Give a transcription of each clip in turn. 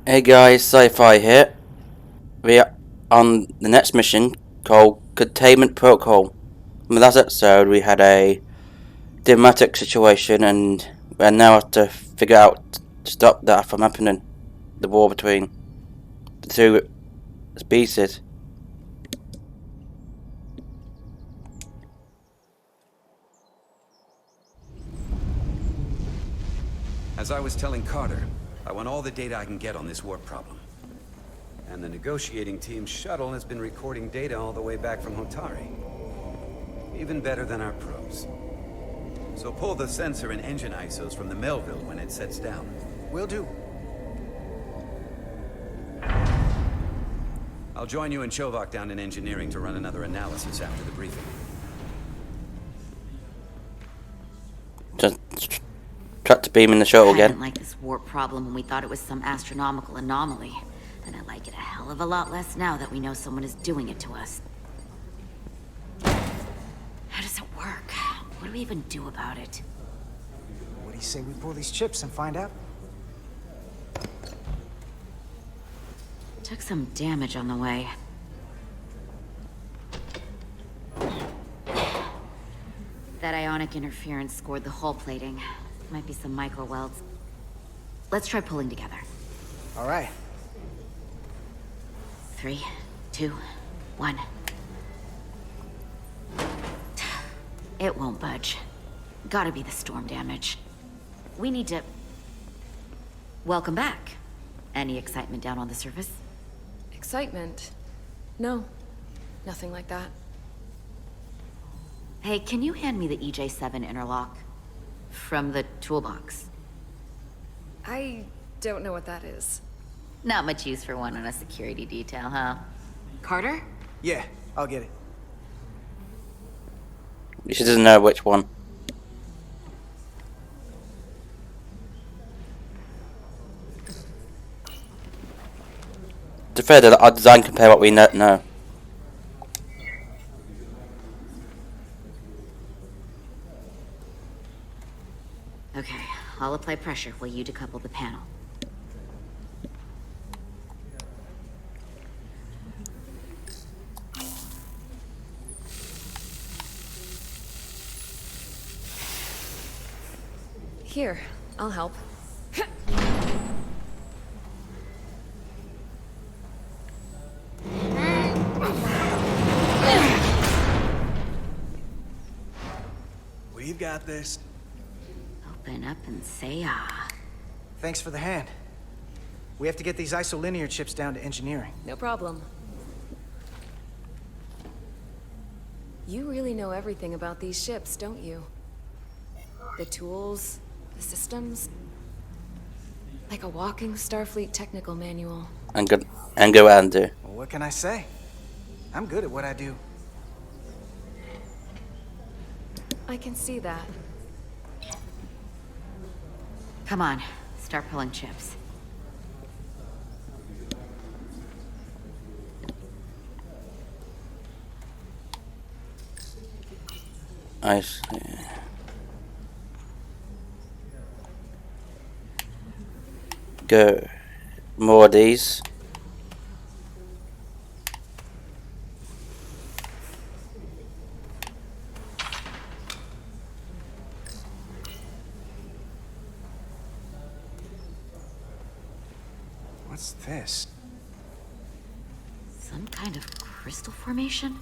Hey guys, Sci Fi here. We are on the next mission called Containment Protocol. In the last episode, we had a dramatic situation, and we now have to figure out to stop that from happening. The war between the two species. As I was telling Carter, I want all the data I can get on this warp problem. And the negotiating team's shuttle has been recording data all the way back from Hotari. Even better than our probes. So pull the sensor and engine ISOs from the Melville when it sets down. Will do. I'll join you and Chovak down in engineering to run another analysis after the briefing. Just try to beam in the shuttle I didn't again. like this warp problem when we thought it was some astronomical anomaly. And I like it a hell of a lot less now that we know someone is doing it to us. How does it work? What do we even do about it? What do you say we pull these chips and find out? Took some damage on the way. That ionic interference scored the hull plating. Might be some micro welds. Let's try pulling together. All right. 3, 2, 1. It won't budge. Gotta be the storm damage. We need to... Welcome back. Any excitement down on the surface? Excitement? No. Nothing like that. Hey, can you hand me the EJ7 interlock? From the toolbox. I don't know what that is. Not much use for one on a security detail, huh? Carter? Yeah, I'll get it. She doesn't know which one. To be fair, our design compare what we know. Okay, I'll apply pressure while you decouple the panel. Here, I'll help. We've got this. Open up and say ah. Thanks for the hand. We have to get these isolinear chips down to engineering. No problem. You really know everything about these ships, don't you? The tools, the systems. Like a walking Starfleet technical manual. And go out and do. Well, what can I say? I'm good at what I do. I can see that. Come on, start pulling chips. I see. Go. More of these. What's this? Some kind of crystal formation?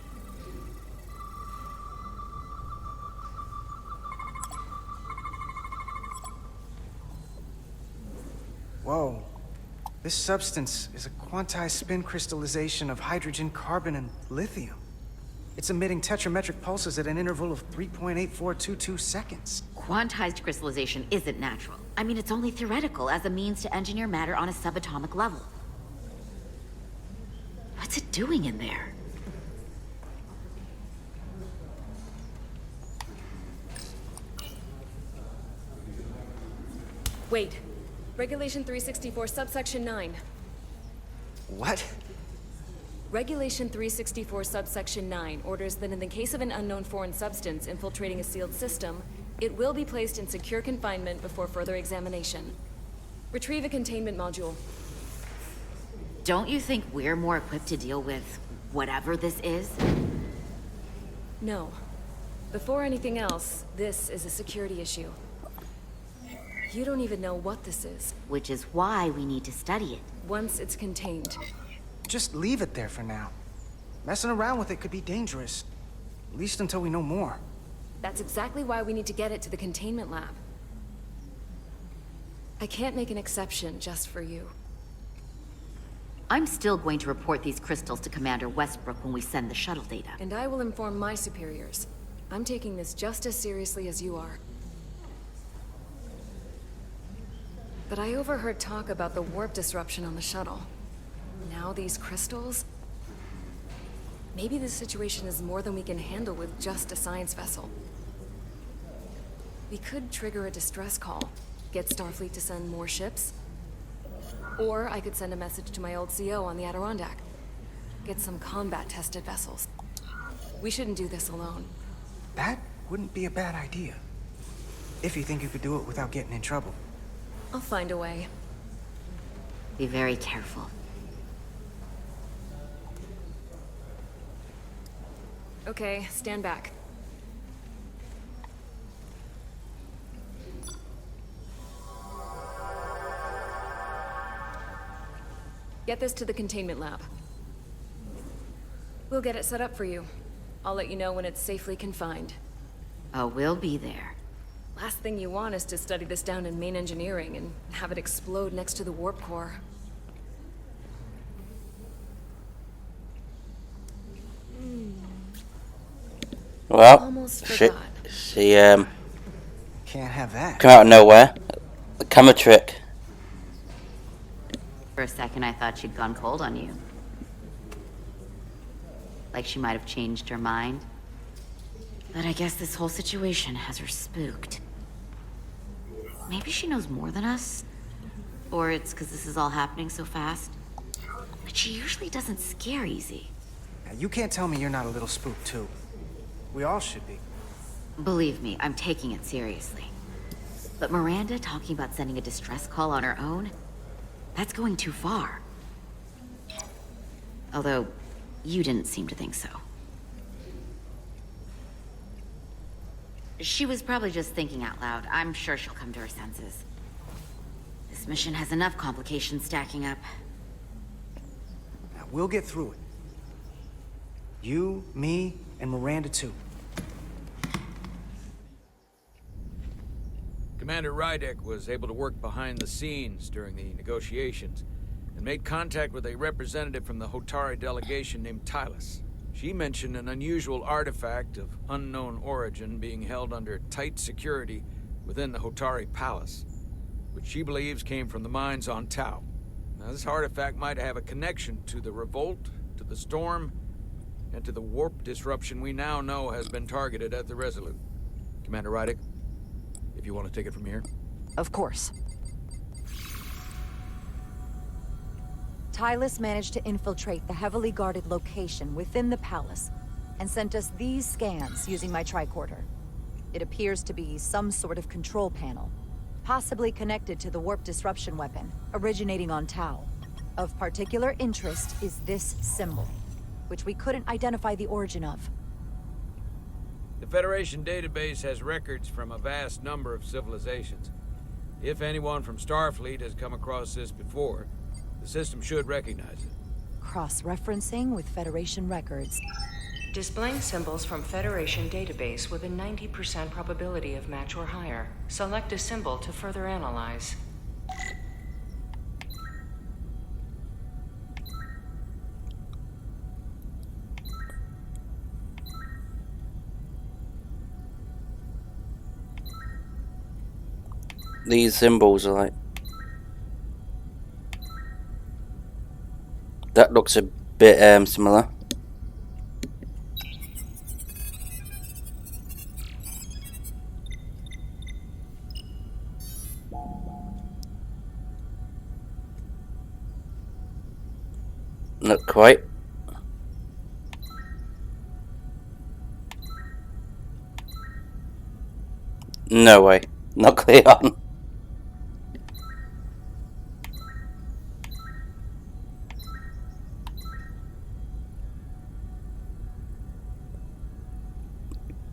Whoa. This substance is a quantized spin crystallization of hydrogen, carbon, and lithium. It's emitting tetrametric pulses at an interval of 3.8422 seconds. Quantized crystallization isn't natural. I mean, it's only theoretical as a means to engineer matter on a subatomic level. What's it doing in there? Wait. Regulation 364, subsection 9. What? Regulation 364, subsection 9 orders that in the case of an unknown foreign substance infiltrating a sealed system, it will be placed in secure confinement before further examination. Retrieve a containment module. Don't you think we're more equipped to deal with whatever this is? No. Before anything else, this is a security issue. You don't even know what this is. Which is why we need to study it. Once it's contained. Just leave it there for now. Messing around with it could be dangerous. At least until we know more. That's exactly why we need to get it to the containment lab. I can't make an exception just for you. I'm still going to report these crystals to Commander Westbrook when we send the shuttle data. And I will inform my superiors. I'm taking this just as seriously as you are. But I overheard talk about the warp disruption on the shuttle. Now these crystals? Maybe this situation is more than we can handle with just a science vessel. We could trigger a distress call, get Starfleet to send more ships. Or I could send a message to my old CO on the Adirondack. Get some combat-tested vessels. We shouldn't do this alone. That wouldn't be a bad idea. If you think you could do it without getting in trouble. I'll find a way. Be very careful. Okay, stand back. Get this to the containment lab. We'll get it set up for you. I'll let you know when it's safely confined. Oh, we'll be there. Last thing you want is to study this down in main engineering and have it explode next to the warp core. Well, Almost shit. forgot. She Can't have that. come out of nowhere. The camera trick. For a second, I thought she'd gone cold on you. Like she might have changed her mind. But I guess this whole situation has her spooked. Maybe she knows more than us? Or it's because this is all happening so fast? But she usually doesn't scare easy. Now, you can't tell me you're not a little spooked, too. We all should be. Believe me, I'm taking it seriously. But Miranda talking about sending a distress call on her own? That's going too far. Although, you didn't seem to think so. She was probably just thinking out loud. I'm sure she'll come to her senses. This mission has enough complications stacking up. Now, we'll get through it. You, me, and Miranda, too. Commander Rydek was able to work behind the scenes during the negotiations and made contact with a representative from the Hotari delegation named Tylus. She mentioned an unusual artifact of unknown origin being held under tight security within the Hotari Palace, which she believes came from the mines on Tau. Now, this artifact might have a connection to the revolt, to the storm, and to the warp disruption we now know has been targeted at the Resolute. Commander Rydek, if you want to take it from here. Of course. Tylus managed to infiltrate the heavily guarded location within the palace and sent us these scans using my tricorder. It appears to be some sort of control panel, possibly connected to the warp disruption weapon originating on Tau. Of particular interest is this symbol, which we couldn't identify the origin of. The Federation database has records from a vast number of civilizations. If anyone from Starfleet has come across this before, the system should recognize it. Cross-referencing with Federation records. Displaying symbols from Federation database with a 90% probability of match or higher. Select a symbol to further analyze. These symbols are like... That looks a bit similar. Not quite. No way. Not clear on.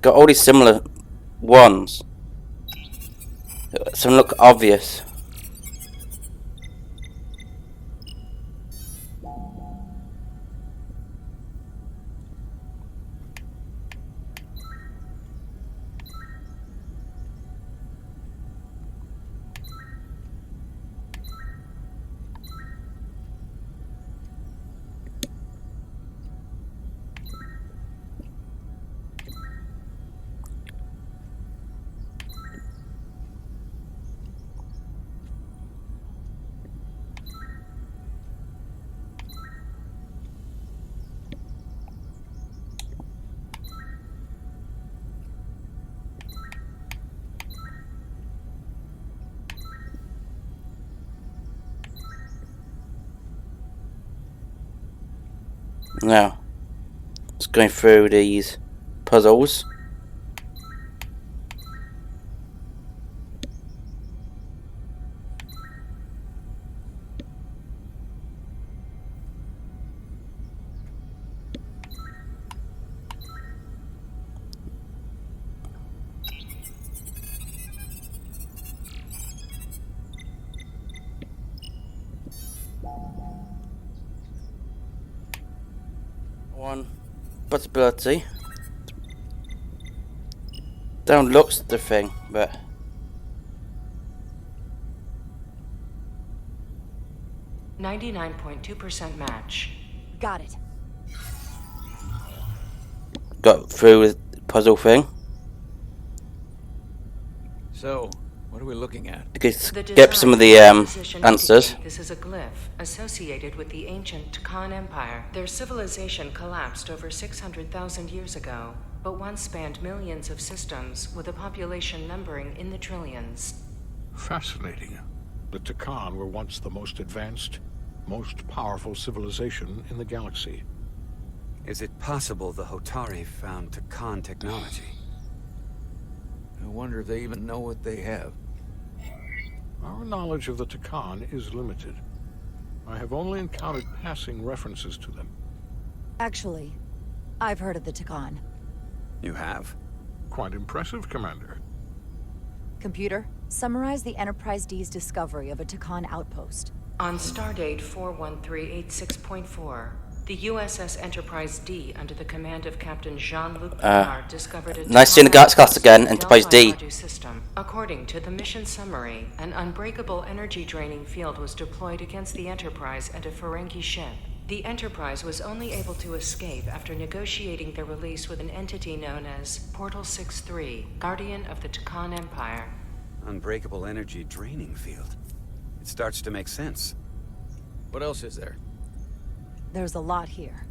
got all these similar ones. Some look obvious. Now, just going through these puzzles. One possibility. Don't look the thing, but 99.2% match. Got it. got through the puzzle thing. So, what are we looking at? You can The skip some of the design and position answers. indicate this is a glyph associated with the ancient Takan Empire. Their civilization collapsed over 600,000 years ago, but once spanned millions of systems with a population numbering in the trillions. Fascinating. The Takan were once the most advanced, most powerful civilization in the galaxy. Is it possible the Hotari found Takan technology? I wonder if they even know what they have. Our knowledge of the Takan is limited. I have only encountered passing references to them. Actually, I've heard of the Takan. You have? Quite impressive, Commander. Computer, summarize the Enterprise D's discovery of a Takan outpost. On Stardate 41386.4, the USS Enterprise D, under the command of Captain Jean-Luc Picard, discovered a Nice seeing the Guys class again, Enterprise D. system. According to the mission summary, an unbreakable energy-draining field was deployed against the Enterprise and a Ferengi ship. The Enterprise was only able to escape after negotiating their release with an entity known as Portal 6-3, Guardian of the Takan Empire. Unbreakable energy draining field. It starts to make sense. What else is there? There's a lot here.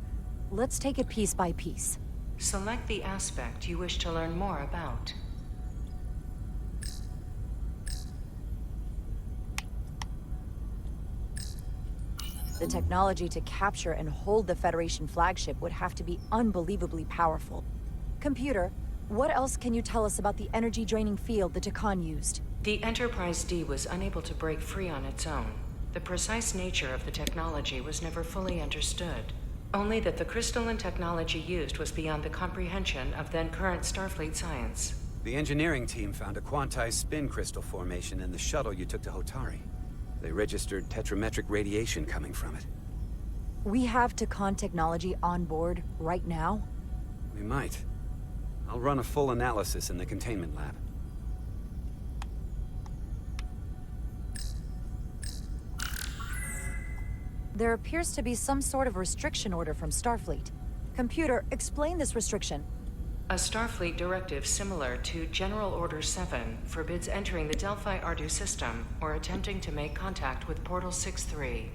Let's take it piece by piece. Select the aspect you wish to learn more about. The technology to capture and hold the Federation flagship would have to be unbelievably powerful. Computer, what else can you tell us about the energy-draining field the Takan used? The Enterprise D was unable to break free on its own. The precise nature of the technology was never fully understood. Only that the crystalline technology used was beyond the comprehension of then-current Starfleet science. The engineering team found a quantized spin crystal formation in the shuttle you took to Hotari. They registered tetrametric radiation coming from it. We have Takan technology on board right now? We might. I'll run a full analysis in the containment lab. There appears to be some sort of restriction order from Starfleet. Computer, explain this restriction. A Starfleet directive similar to General Order 7 forbids entering the Delphi-Ardu system or attempting to make contact with Portal 6-3.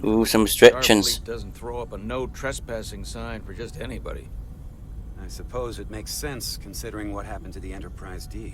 Ooh, some restrictions. Starfleet doesn't throw up a no trespassing sign for just anybody. I suppose it makes sense considering what happened to the Enterprise D.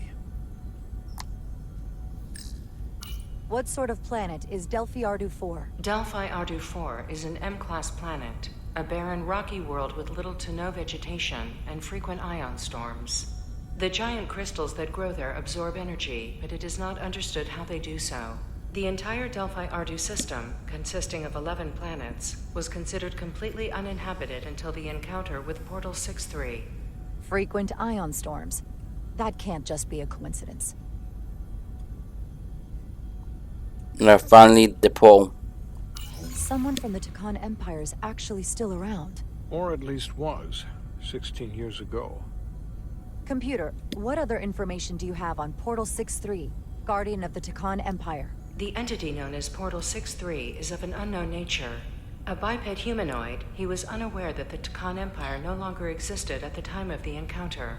What sort of planet is Delphi-Ardu 4? Delphi-Ardu 4 is an M-class planet, a barren rocky world with little to no vegetation and frequent ion storms. The giant crystals that grow there absorb energy, but it is not understood how they do so. The entire Delphi-Ardu system, consisting of 11 planets, was considered completely uninhabited until the encounter with Portal 6-3. Frequent ion storms. That can't just be a coincidence. No, finally the portal. Someone from the Takan Empire is actually still around. Or at least was, 16 years ago. Computer, what other information do you have on Portal 6-3, Guardian of the Takan Empire? The entity known as Portal 6-3 is of an unknown nature. A biped humanoid, he was unaware that the Takan Empire no longer existed at the time of the encounter.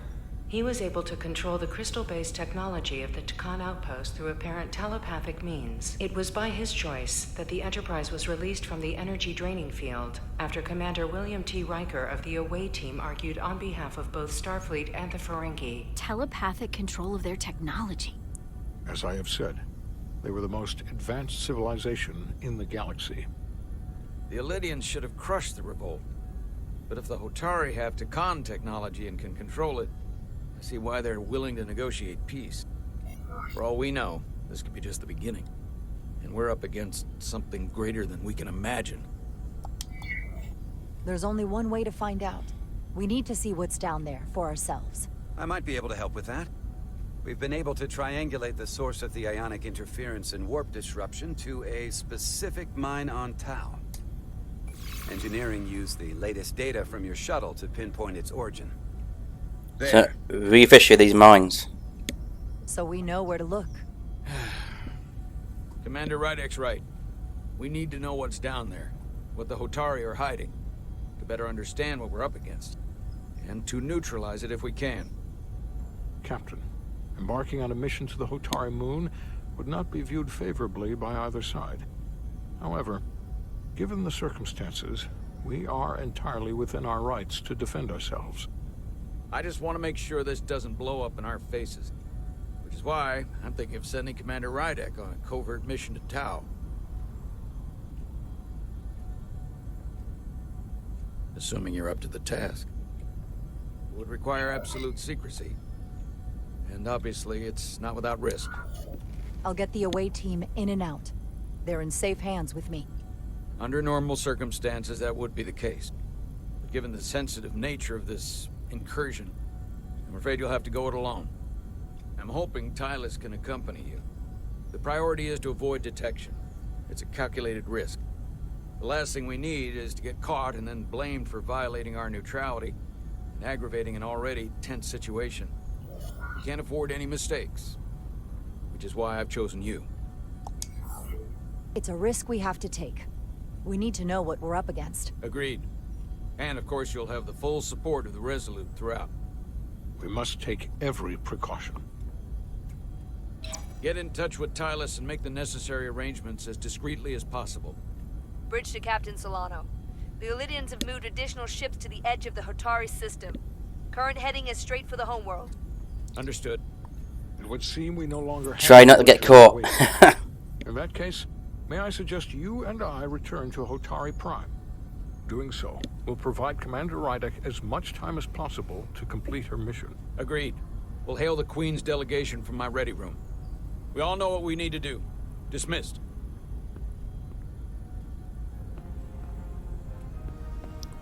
He was able to control the crystal-based technology of the Takan outpost through apparent telepathic means. It was by his choice that the Enterprise was released from the energy draining field after Commander William T. Riker of the Away Team argued on behalf of both Starfleet and the Ferengi. Telepathic control of their technology. As I have said, they were the most advanced civilization in the galaxy. The Elydians should have crushed the revolt. But if the Hotari have Takan technology and can control it, I see why they're willing to negotiate peace. For all we know, this could be just the beginning. And we're up against something greater than we can imagine. There's only one way to find out. We need to see what's down there for ourselves. I might be able to help with that. We've been able to triangulate the source of the ionic interference and warp disruption to a specific mine on Tau. Engineering used the latest data from your shuttle to pinpoint its origin. So, refisher these mines. So we know where to look. Commander Rydek's right. We need to know what's down there, what the Hotari are hiding, to better understand what we're up against, and to neutralize it if we can. Captain, embarking on a mission to the Hotari moon would not be viewed favorably by either side. However, given the circumstances, we are entirely within our rights to defend ourselves. I just want to make sure this doesn't blow up in our faces. Which is why I'm thinking of sending Commander Rydek on a covert mission to Tau. Assuming you're up to the task. It would require absolute secrecy. And obviously, it's not without risk. I'll get the away team in and out. They're in safe hands with me. Under normal circumstances, that would be the case. But given the sensitive nature of this incursion, I'm afraid you'll have to go it alone. I'm hoping Tylus can accompany you. The priority is to avoid detection. It's a calculated risk. The last thing we need is to get caught and then blamed for violating our neutrality and aggravating an already tense situation. We can't afford any mistakes, which is why I've chosen you. It's a risk we have to take. We need to know what we're up against. Agreed. And of course you'll have the full support of the Resolute throughout. We must take every precaution. Get in touch with Tylus and make the necessary arrangements as discreetly as possible. Bridge to Captain Solano. The Elydians have moved additional ships to the edge of the Hotari system. Current heading is straight for the homeworld. Understood. It would seem we no longer have... Try not to get caught. In that case, may I suggest you and I return to Hotari Prime? Doing so will provide Commander Rydek as much time as possible to complete her mission. Agreed. We'll hail the Queen's delegation from my ready room. We all know what we need to do. Dismissed.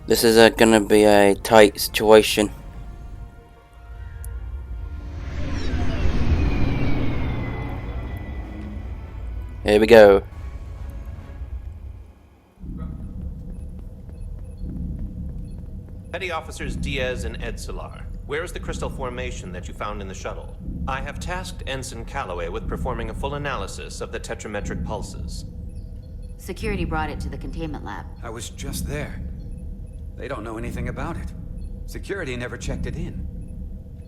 This is gonna be a tight situation. Here we go. Petty Officers Diaz and Edsolar, where is the crystal formation that you found in the shuttle? I have tasked Ensign Calloway with performing a full analysis of the tetrametric pulses. Security brought it to the containment lab. I was just there. They don't know anything about it. Security never checked it in.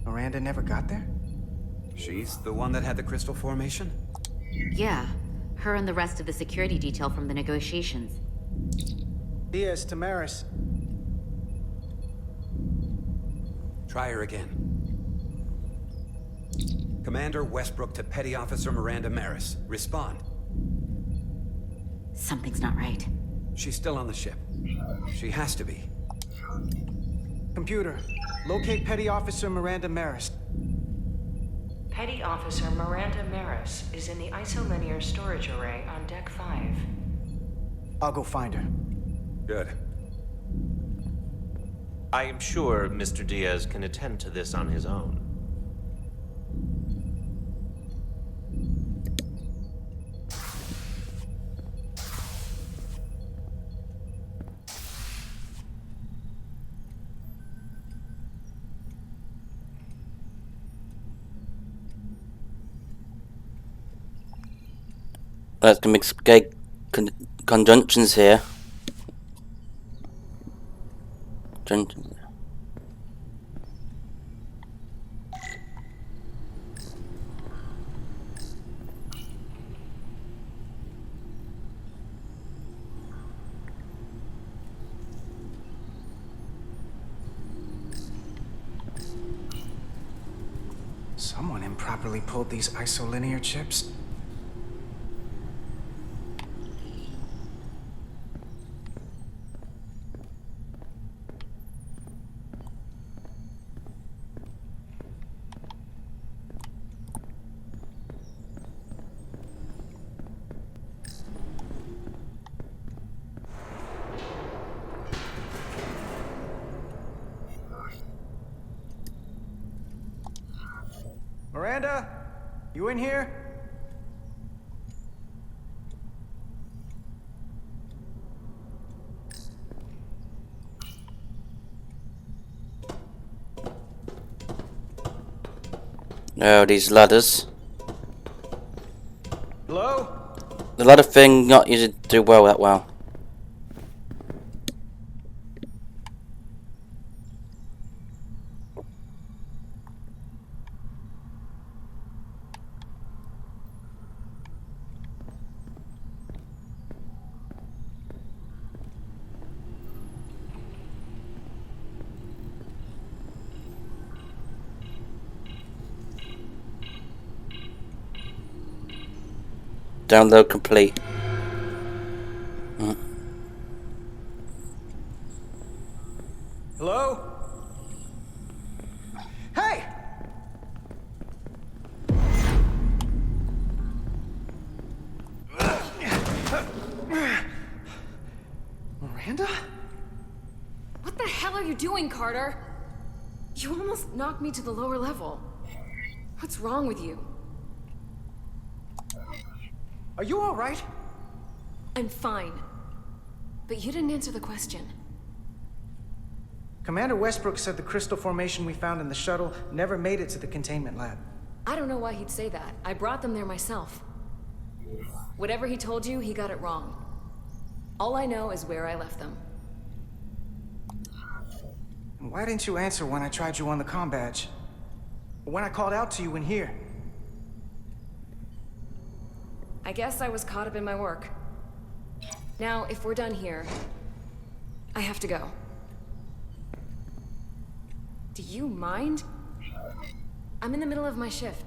Miranda never got there? She's the one that had the crystal formation? Yeah, her and the rest of the security detail from the negotiations. Diaz, Tamaris. Try her again. Commander Westbrook to Petty Officer Miranda Maris. Respond. Something's not right. She's still on the ship. She has to be. Computer, locate Petty Officer Miranda Maris. Petty Officer Miranda Maris is in the isolinear storage array on Deck 5. I'll go find her. Good. I am sure Mr. Diaz can attend to this on his own. Let's make conjunctions here. Conjunctions. Someone improperly pulled these isolinear chips. Miranda, you in here? Oh, these ladders. Hello? The ladder thing not usually do that well. Download complete. Hello? Hey! Miranda? What the hell are you doing, Carter? You almost knocked me to the lower level. What's wrong with you? Are you all right? I'm fine. But you didn't answer the question. Commander Westbrook said the crystal formation we found in the shuttle never made it to the containment lab. I don't know why he'd say that. I brought them there myself. Whatever he told you, he got it wrong. All I know is where I left them. And why didn't you answer when I tried you on the comm badge? Or when I called out to you in here? I guess I was caught up in my work. Now, if we're done here, I have to go. Do you mind? I'm in the middle of my shift.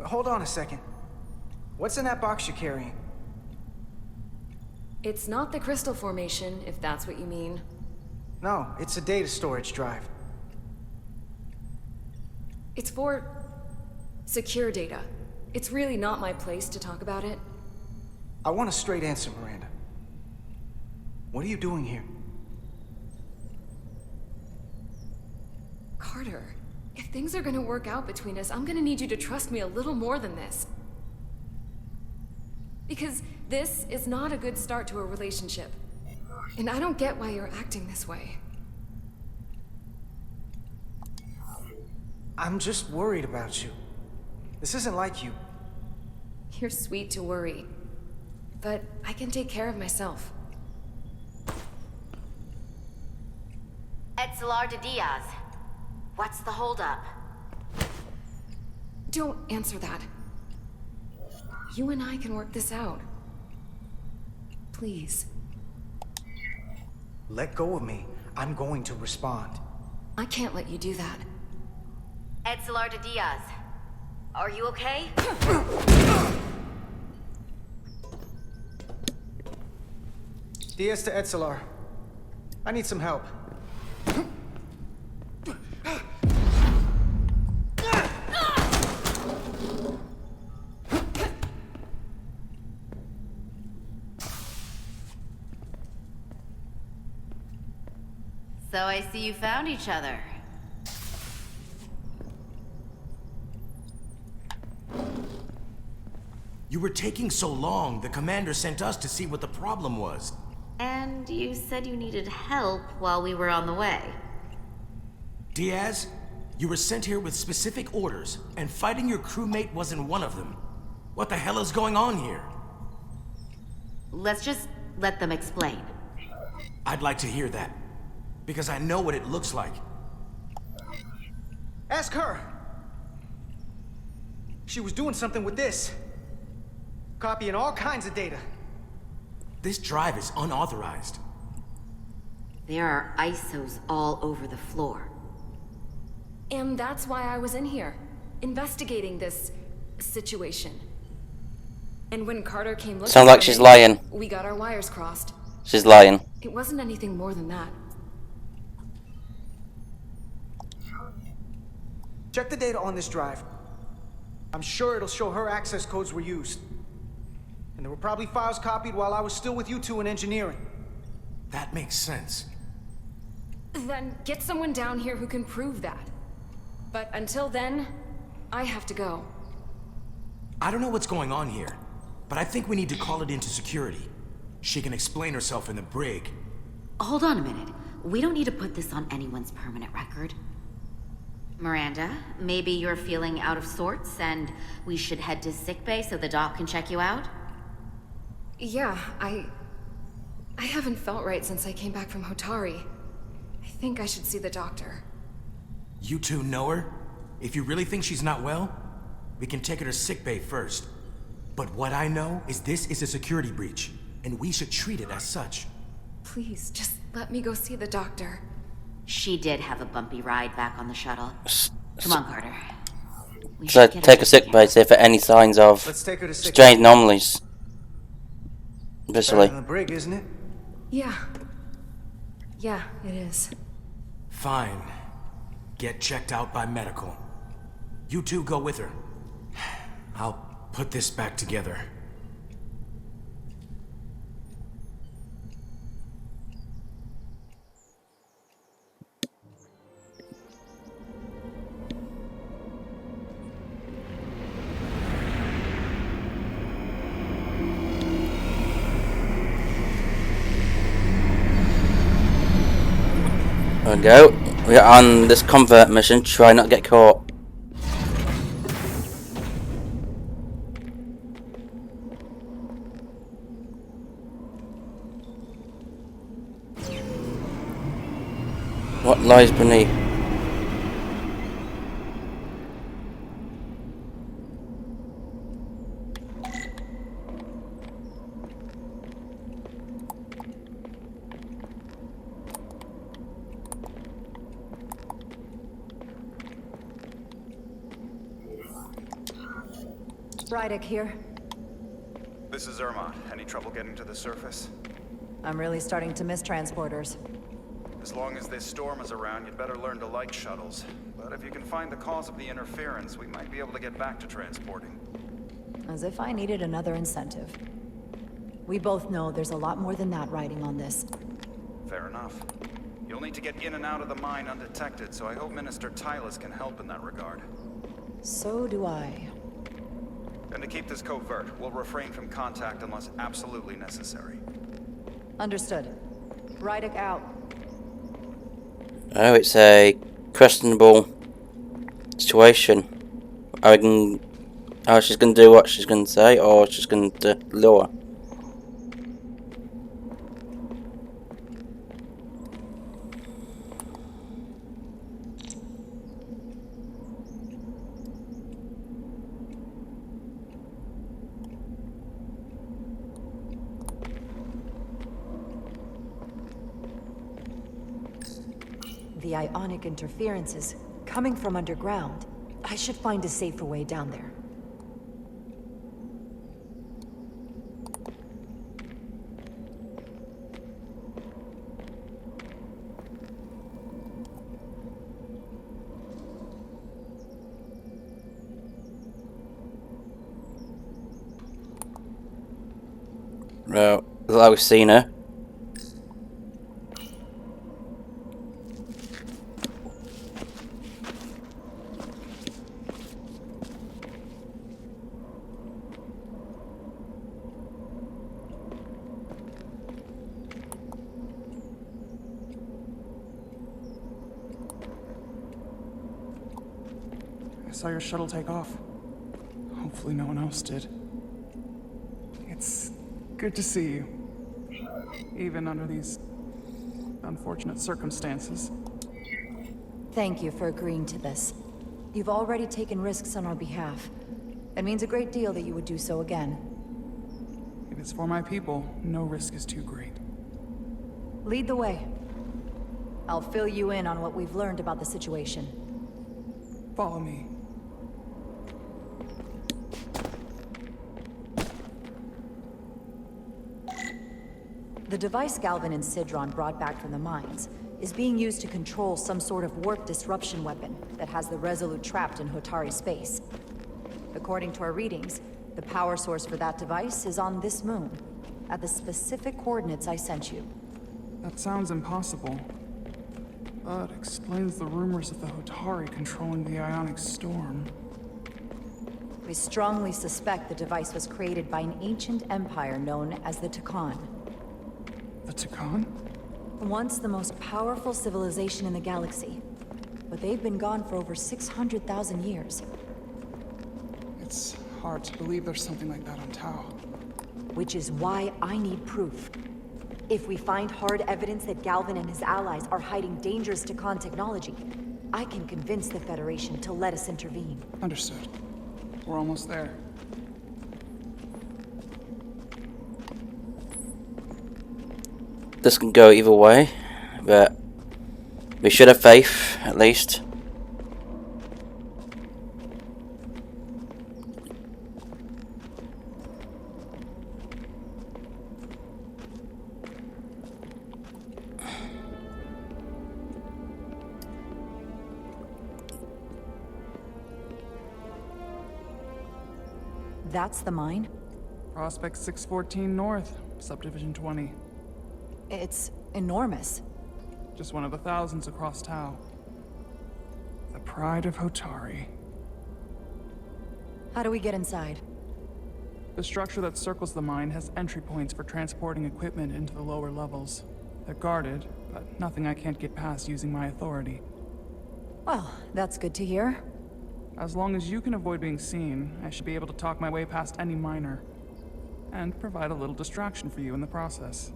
Hold on a second. What's in that box you're carrying? It's not the crystal formation, if that's what you mean. No, it's a data storage drive. It's for secure data. It's really not my place to talk about it. I want a straight answer, Miranda. What are you doing here? Carter, if things are gonna work out between us, I'm gonna need you to trust me a little more than this. Because this is not a good start to a relationship. And I don't get why you're acting this way. I'm just worried about you. This isn't like you. You're sweet to worry. But I can take care of myself. Etzelar de Diaz. What's the holdup? Don't answer that. You and I can work this out. Please. Let go of me. I'm going to respond. I can't let you do that. Etzelar de Diaz. Are you okay? Diaz to Etzelar. I need some help. So I see you found each other. You were taking so long, the commander sent us to see what the problem was. And you said you needed help while we were on the way. Diaz, you were sent here with specific orders, and fighting your crewmate wasn't one of them. What the hell is going on here? Let's just let them explain. I'd like to hear that, because I know what it looks like. Ask her. She was doing something with this. Copying all kinds of data. This drive is unauthorized. There are ISOs all over the floor. And that's why I was in here, investigating this situation. And when Carter came looking Sounds like for she's me, lying. we got our wires crossed. She's lying. It wasn't anything more than that. Check the data on this drive. I'm sure it'll show her access codes were used. And there were probably files copied while I was still with you two in engineering. That makes sense. Then get someone down here who can prove that. But until then, I have to go. I don't know what's going on here, but I think we need to call it into security. She can explain herself in the brig. Hold on a minute. We don't need to put this on anyone's permanent record. Miranda, maybe you're feeling out of sorts and we should head to sickbay so the doc can check you out? Yeah, I haven't felt right since I came back from Hotari. I think I should see the doctor. You two know her? If you really think she's not well, we can take her to sickbay first. But what I know is this is a security breach, and we should treat it as such. Please, just let me go see the doctor. She did have a bumpy ride back on the shuttle. Come on, Carter. We So should get take her a sick taken bay, see for any signs of Let's take her to sick strange anomalies. Better Visually. than the brig, isn't it? Yeah. Yeah, it is. Fine. Get checked out by medical. You two go with her. I'll put this back together. There we go. We're on this convert mission. Try not to get caught. What lies beneath? Rydick here. This is Irma. Any trouble getting to the surface? I'm really starting to miss transporters. As long as this storm is around, you'd better learn to like shuttles. But if you can find the cause of the interference, we might be able to get back to transporting. As if I needed another incentive. We both know there's a lot more than that riding on this. Fair enough. You'll need to get in and out of the mine undetected, so I hope Minister Tylus can help in that regard. So do I. And to keep this covert, we'll refrain from contact unless absolutely necessary. Understood. Rydick out. Oh, it's a questionable situation. She's gonna do what she's gonna say, or she's gonna lure. The ionic interferences coming from underground. I should find a safer way down there. Well, I've seen her. saw your shuttle take off. Hopefully no one else did. It's good to see you. Even under these unfortunate circumstances. Thank you for agreeing to this. You've already taken risks on our behalf. It means a great deal that you would do so again. If it's for my people, no risk is too great. Lead the way. I'll fill you in on what we've learned about the situation. Follow me. The device Galvin and Sidron brought back from the mines is being used to control some sort of warp disruption weapon that has the Resolute trapped in Hotari space. According to our readings, the power source for that device is on this moon, at the specific coordinates I sent you. That sounds impossible. But explains the rumors of the Hotari controlling the ionic storm. We strongly suspect the device was created by an ancient empire known as the Takan. The Takan? Once the most powerful civilization in the galaxy, but they've been gone for over 600,000 years. It's hard to believe there's something like that on Tau. Which is why I need proof. If we find hard evidence that Galvin and his allies are hiding dangerous Takan technology, I can convince the Federation to let us intervene. Understood. We're almost there. This can go either way, but we should have faith, at least. That's the mine? Prospect 614 North, Subdivision 20. It's enormous. Just one of the thousands across Tau. The pride of Hotari. How do we get inside? The structure that circles the mine has entry points for transporting equipment into the lower levels. They're guarded, but nothing I can't get past using my authority. Well, that's good to hear. As long as you can avoid being seen, I should be able to talk my way past any miner. And provide a little distraction for you in the process.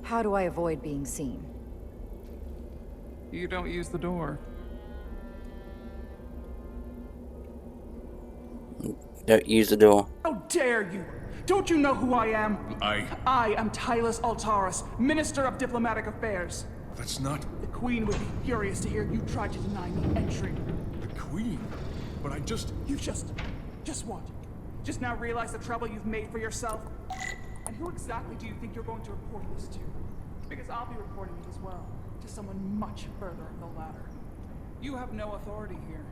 How do I avoid being seen? You don't use the door. Don't use the door. How dare you! Don't you know who I am? I am Tylus Altaris, Minister of Diplomatic Affairs. That's not... The Queen would be furious to hear you tried to deny me entry. the Queen. But I just... You just what? Just now realize the trouble you've made for yourself? And who exactly do you think you're going to report this to? Because I'll be reporting it as well, to someone much further up the ladder. You have no authority here.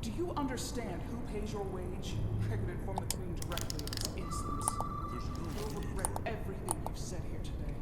Do you understand who pays your wage? I could inform the Queen directly in this instance. You'll regret everything you've said here today.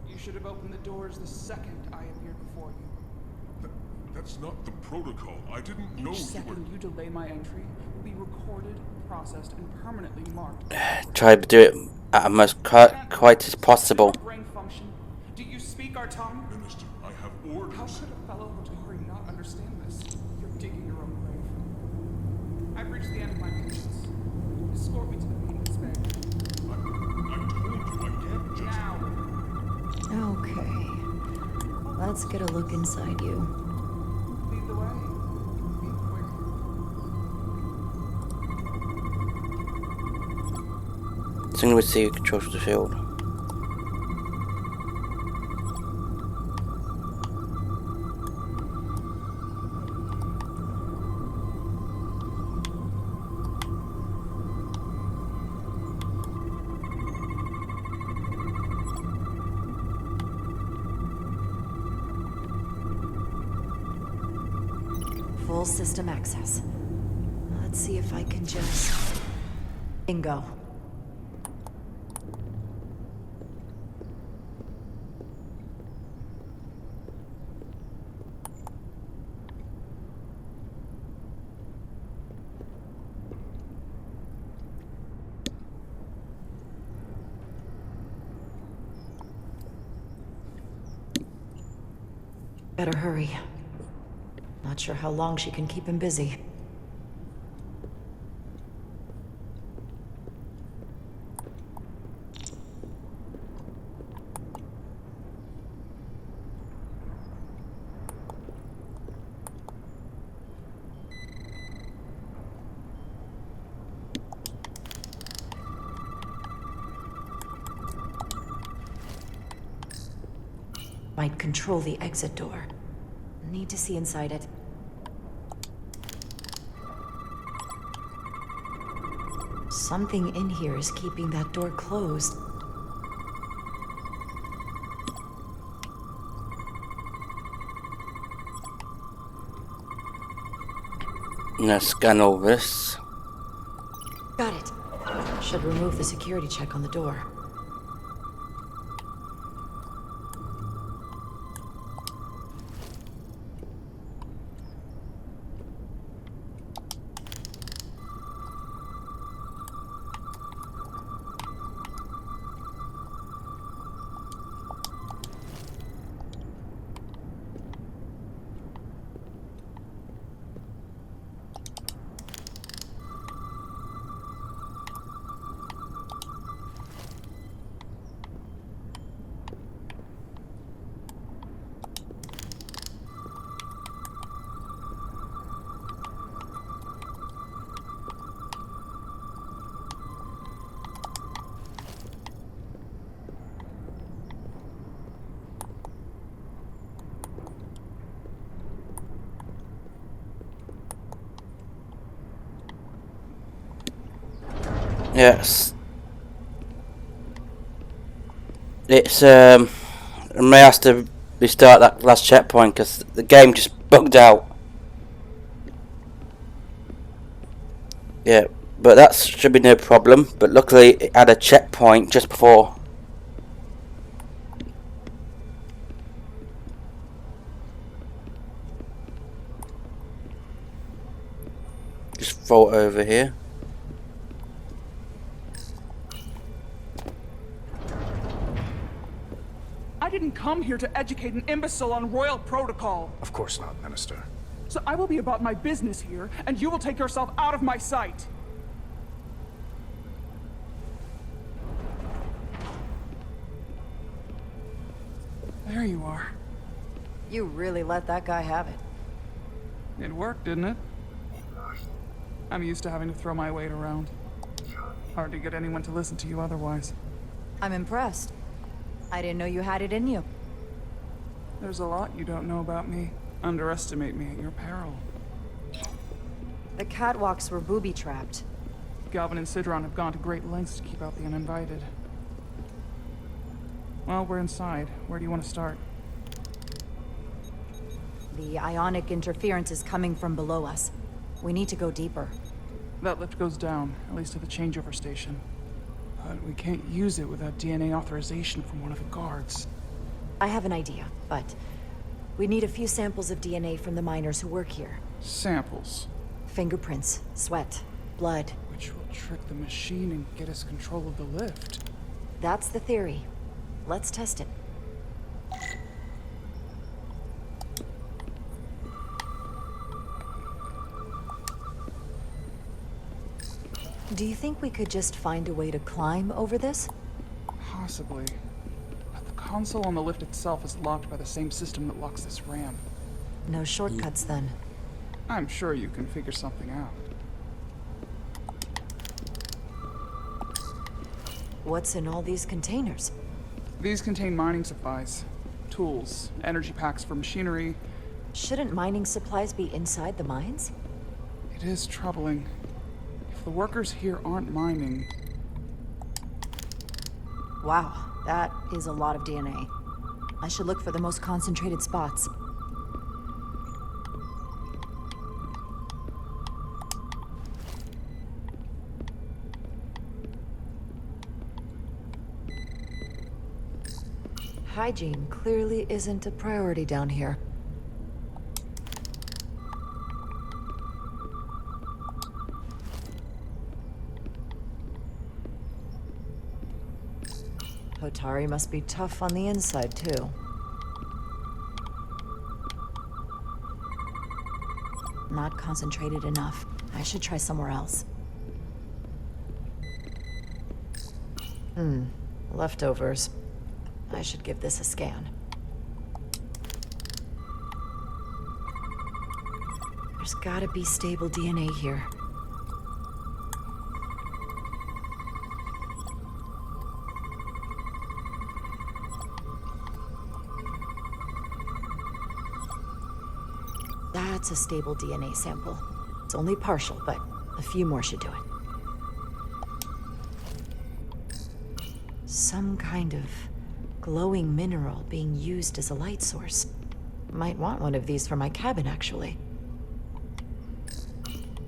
You should have opened the doors the second I appeared before you. That's not the protocol. I didn't know Each second you delay my entry will be recorded, processed, and permanently marked. Try to do it at a most quiet as possible. Brain function. Do you speak our tongue? Minister, I have orders. How could a fellow Hotari not understand this? You're digging your own grave. I've reached the end of my patience. Escort me to the maintenance bay. I told you I can't just... Now. Okay. Let's get a look inside you. Lead the way. Be quick. Soon we see who controls the field. Full system access. Let's see if I can just... Bingo. Better hurry. Not Not sure how long she can keep him busy. Might control the exit door. Need to see inside it. Something in here is keeping that door closed. Now scan all this. Got it. Should remove the security check on the door. Yes. It's I may have to restart that last checkpoint because the game just bugged out. Yeah, but that should be no problem. But luckily it had a checkpoint just before. Just throw it over here. I didn't come here to educate an imbecile on royal protocol. Of course not, Minister. So I will be about my business here, and you will take yourself out of my sight. There you are. You really let that guy have it. It worked, didn't it? I'm used to having to throw my weight around. Hard to get anyone to listen to you otherwise. I'm impressed. I didn't know you had it in you. There's a lot you don't know about me. Underestimate me at your peril. The catwalks were booby-trapped. Galvin and Sidron have gone to great lengths to keep out the uninvited. Well, we're inside. Where do you want to start? The ionic interference is coming from below us. We need to go deeper. That lift goes down, at least to the changeover station. But we can't use it without DNA authorization from one of the guards. I have an idea, but we need a few samples of DNA from the miners who work here. Samples? Fingerprints, sweat, blood. Which will trick the machine and get us control of the lift. That's the theory. Let's test it. Do you think we could just find a way to climb over this? Possibly. But the console on the lift itself is locked by the same system that locks this ramp. No shortcuts then. I'm sure you can figure something out. What's in all these containers? These contain mining supplies, tools, energy packs for machinery. Shouldn't mining supplies be inside the mines? It is troubling. If the workers here aren't mining... Wow, that is a lot of DNA. I should look for the most concentrated spots. Hygiene clearly isn't a priority down here. Hotari must be tough on the inside, too. Not concentrated enough. I should try somewhere else. Leftovers. I should give this a scan. There's gotta be stable DNA here. That's a stable DNA sample. It's only partial, but a few more should do it. Some kind of glowing mineral being used as a light source. Might want one of these for my cabin, actually.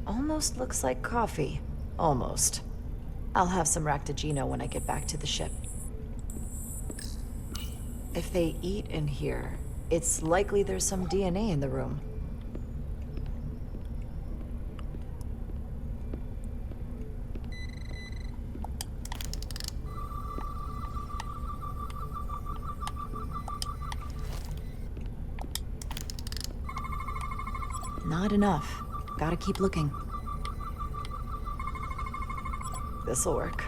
Almost looks like coffee. Almost. I'll have some Ractogeno when I get back to the ship. If they eat in here, it's likely there's some DNA in the room. Not enough. Gotta keep looking. This'll work.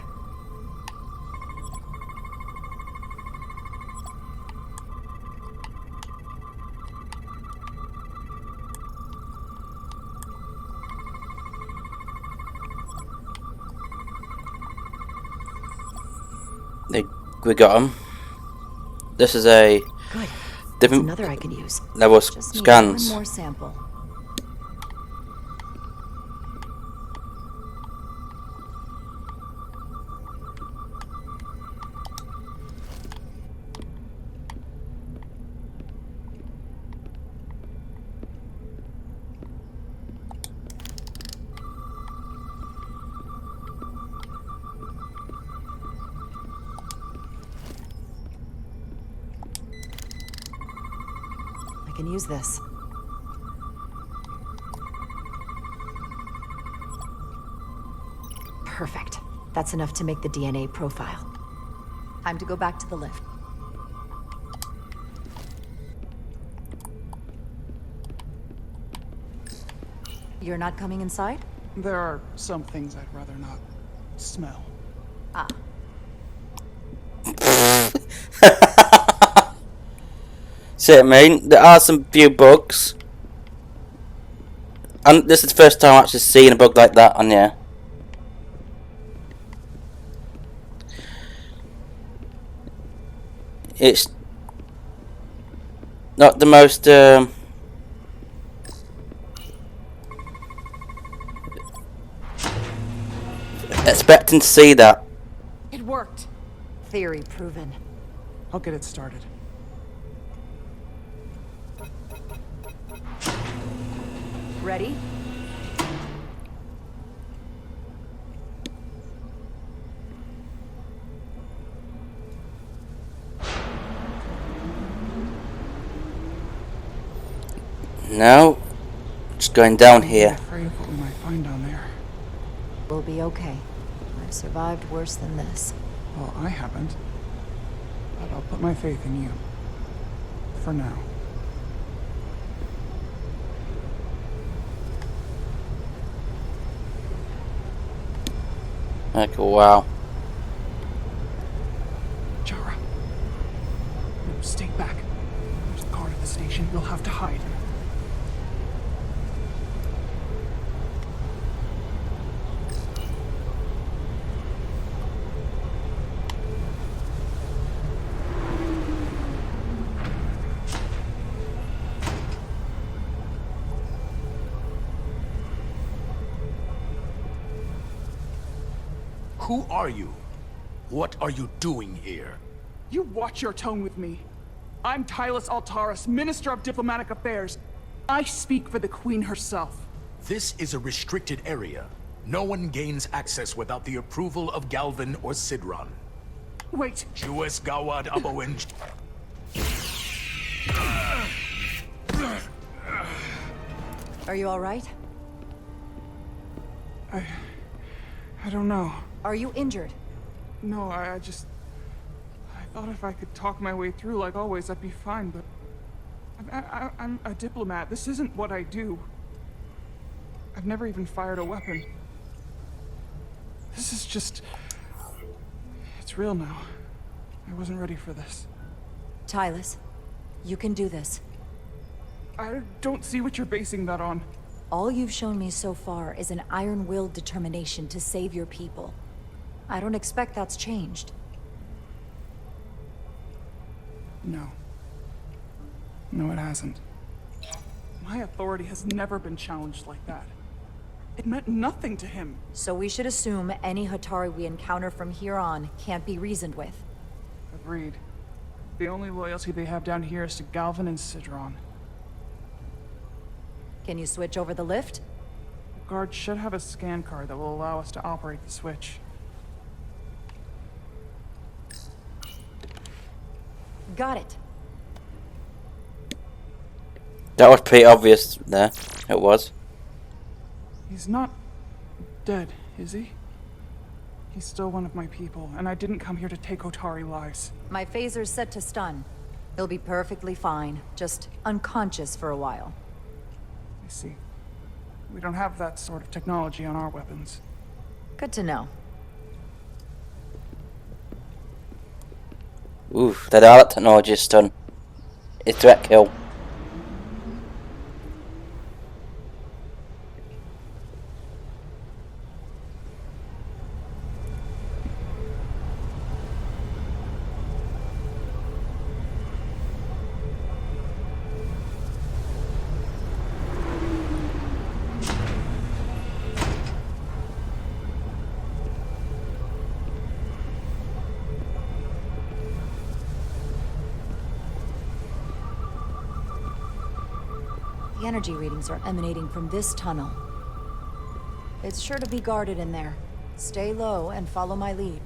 We got them. This is a Good. different Another I can use. level Just need scans. one more sample. I can use this. Perfect. That's enough to make the DNA profile. Time to go back to the lift. You're not coming inside? There are some things I'd rather not smell. Ah. See what I mean? There are some few bugs. And this is the first time I've actually seen a bug like that on here. It's not the most expecting to see that. It worked. Theory proven. I'll get it started. Ready? No, just going down here. I'm afraid of what we might find down there. We'll be okay. I've survived worse than this. Well, I haven't. But I'll put my faith in you. For now. Like, wow. Jara. No, stay back. There's a guard at the station. You'll have to hide. Who are you? What are you doing here? You watch your tone with me. I'm Tylus Altaris, Minister of Diplomatic Affairs. I speak for the Queen herself. This is a restricted area. No one gains access without the approval of Galvin or Sidron. Wait. Juas Gawad Abowin. Are you all right? I don't know. Are you injured? No, I thought if I could talk my way through like always, I'd be fine, but... I'm a diplomat. This isn't what I do. I've never even fired a weapon. This is just... It's real now. I wasn't ready for this. Tyler, you can do this. I don't see what you're basing that on. All you've shown me so far is an iron-willed determination to save your people. I don't expect that's changed. No. No, it hasn't. My authority has never been challenged like that. It meant nothing to him. So we should assume any Hatari we encounter from here on can't be reasoned with. Agreed. The only loyalty they have down here is to Galvin and Sidron. Can you switch over the lift? The guard should have a scan card that will allow us to operate the switch. Got it. That was pretty obvious there. It was. He's not dead, is he? He's still one of my people, and I didn't come here to take Otari lives. My phaser's set to stun. He'll be perfectly fine, just unconscious for a while. I see. We don't have that sort of technology on our weapons. Good to know. Oof, that all that technology is stun. It's threat kill. The energy readings are emanating from this tunnel. It's sure to be guarded in there. Stay low and follow my lead.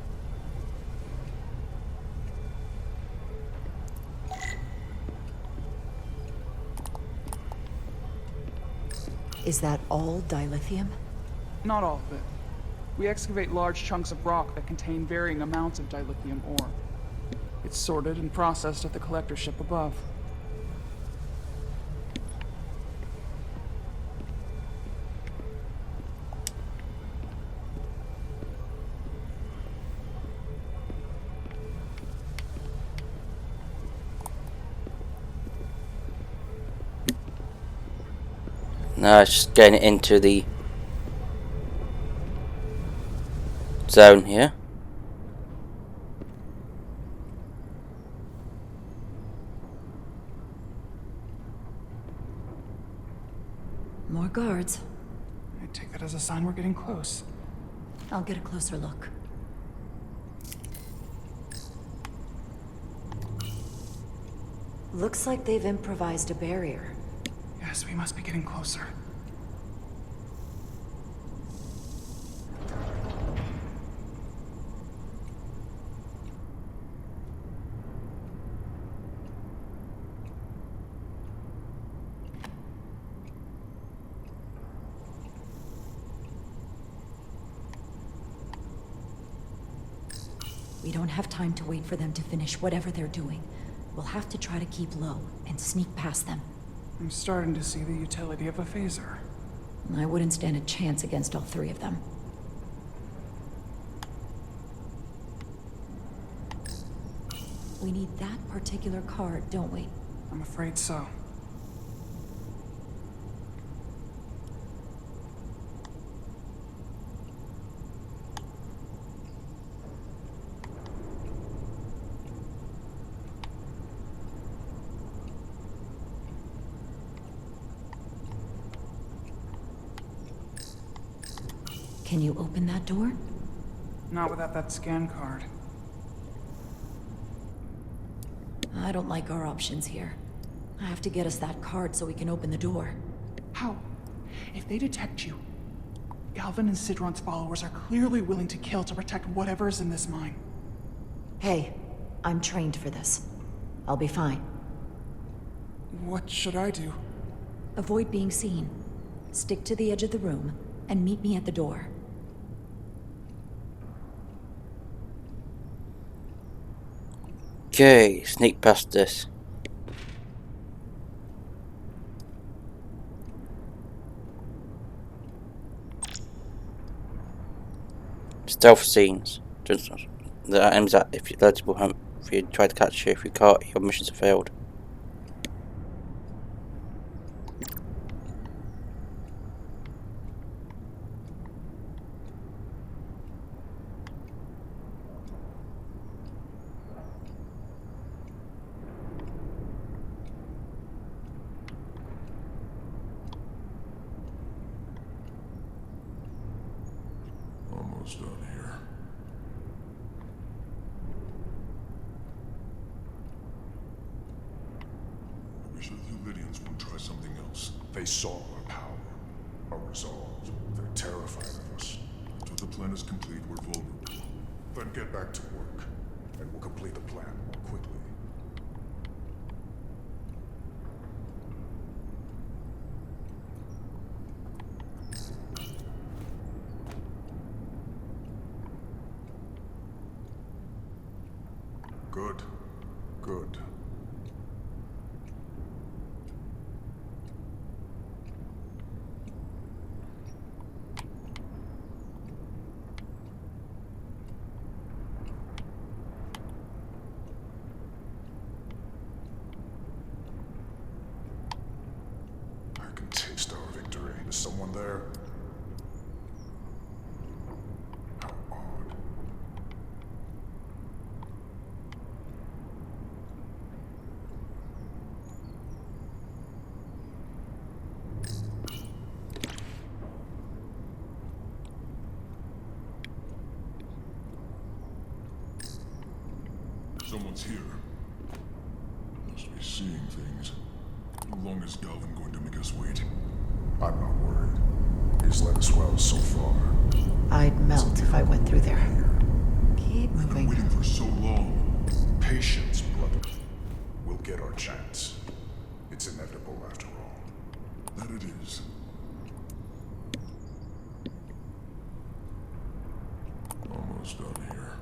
Is that all dilithium? Not all of it. We excavate large chunks of rock that contain varying amounts of dilithium ore. It's sorted and processed at the collector ship above. Now it's just getting into the zone here. More guards. I take that as a sign we're getting close. I'll get a closer look. Looks like they've improvised a barrier. Yes, we must be getting closer. We don't have time to wait for them to finish whatever they're doing. We'll have to try to keep low and sneak past them. I'm starting to see the utility of a phaser. I wouldn't stand a chance against all three of them. We need that particular card, don't we? I'm afraid so. Can you open that door? Not without that scan card. I don't like our options here. I have to get us that card so we can open the door. How? If they detect you, Galvin and Sidron's followers are clearly willing to kill to protect whatever's in this mine. Hey, I'm trained for this. I'll be fine. What should I do? Avoid being seen. Stick to the edge of the room, and meet me at the door. Okay, sneak past this. stealth scenes. Just that aims at if you're eligible hunt. If you try to catch you, if you can't, your missions have failed. Almost done here. I wish the Lydians would try something else. They saw our power, our resolve. They're terrified of us. Until the plan is complete, we're vulnerable. Then get back to work, and we'll complete the plan more quickly. Good. Good. I can taste our victory. Is someone there? How odd. Someone's here. Must be seeing things. How long is Galvin going to make us wait? I'm not worried. He's let us well so far. I'd melt if I went through there. Keep We've been moving. waiting for so long. Patience, brother. We'll get our chance. It's inevitable after all. That it is. Almost done here.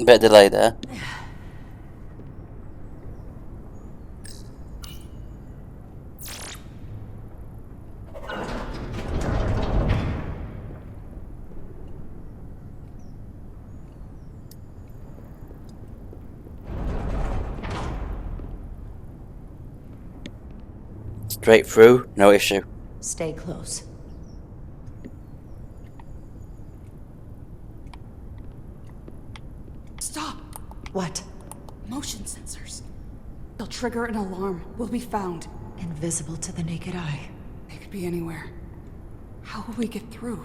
Bit of delay there. Straight through, no issue. Stay close. Stop! What? Motion sensors. They'll trigger an alarm. We'll be found. Invisible to the naked eye. They could be anywhere. How will we get through?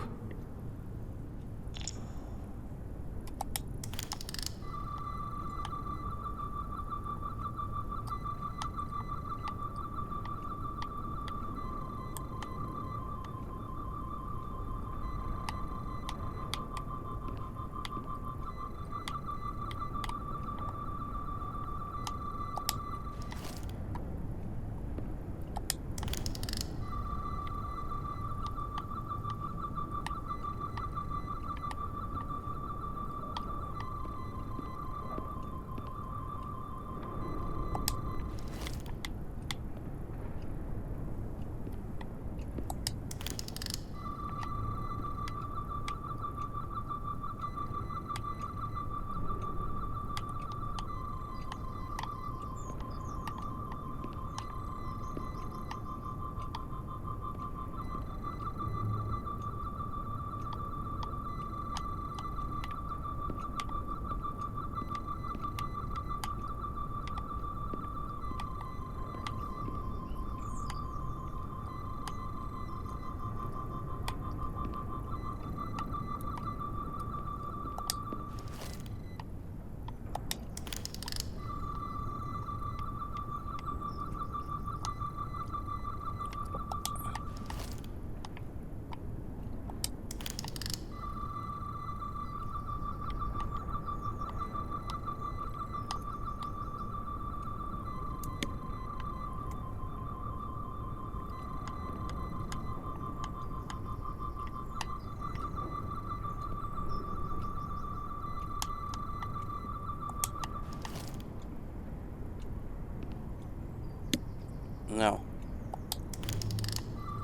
No.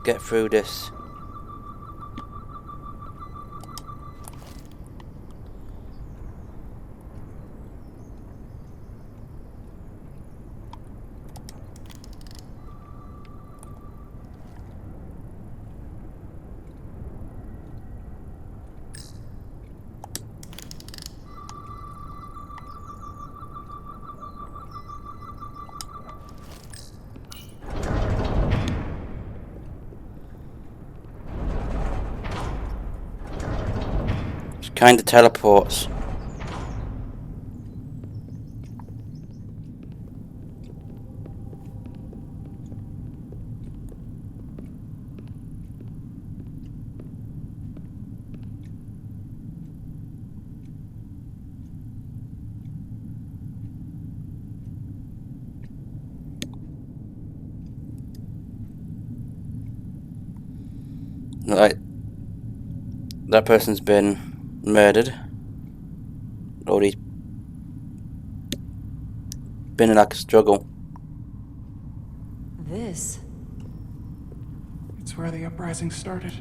Get through this. Kind of teleports. Like, that person's been murdered. Or he's been in like a struggle. This? It's where the uprising started.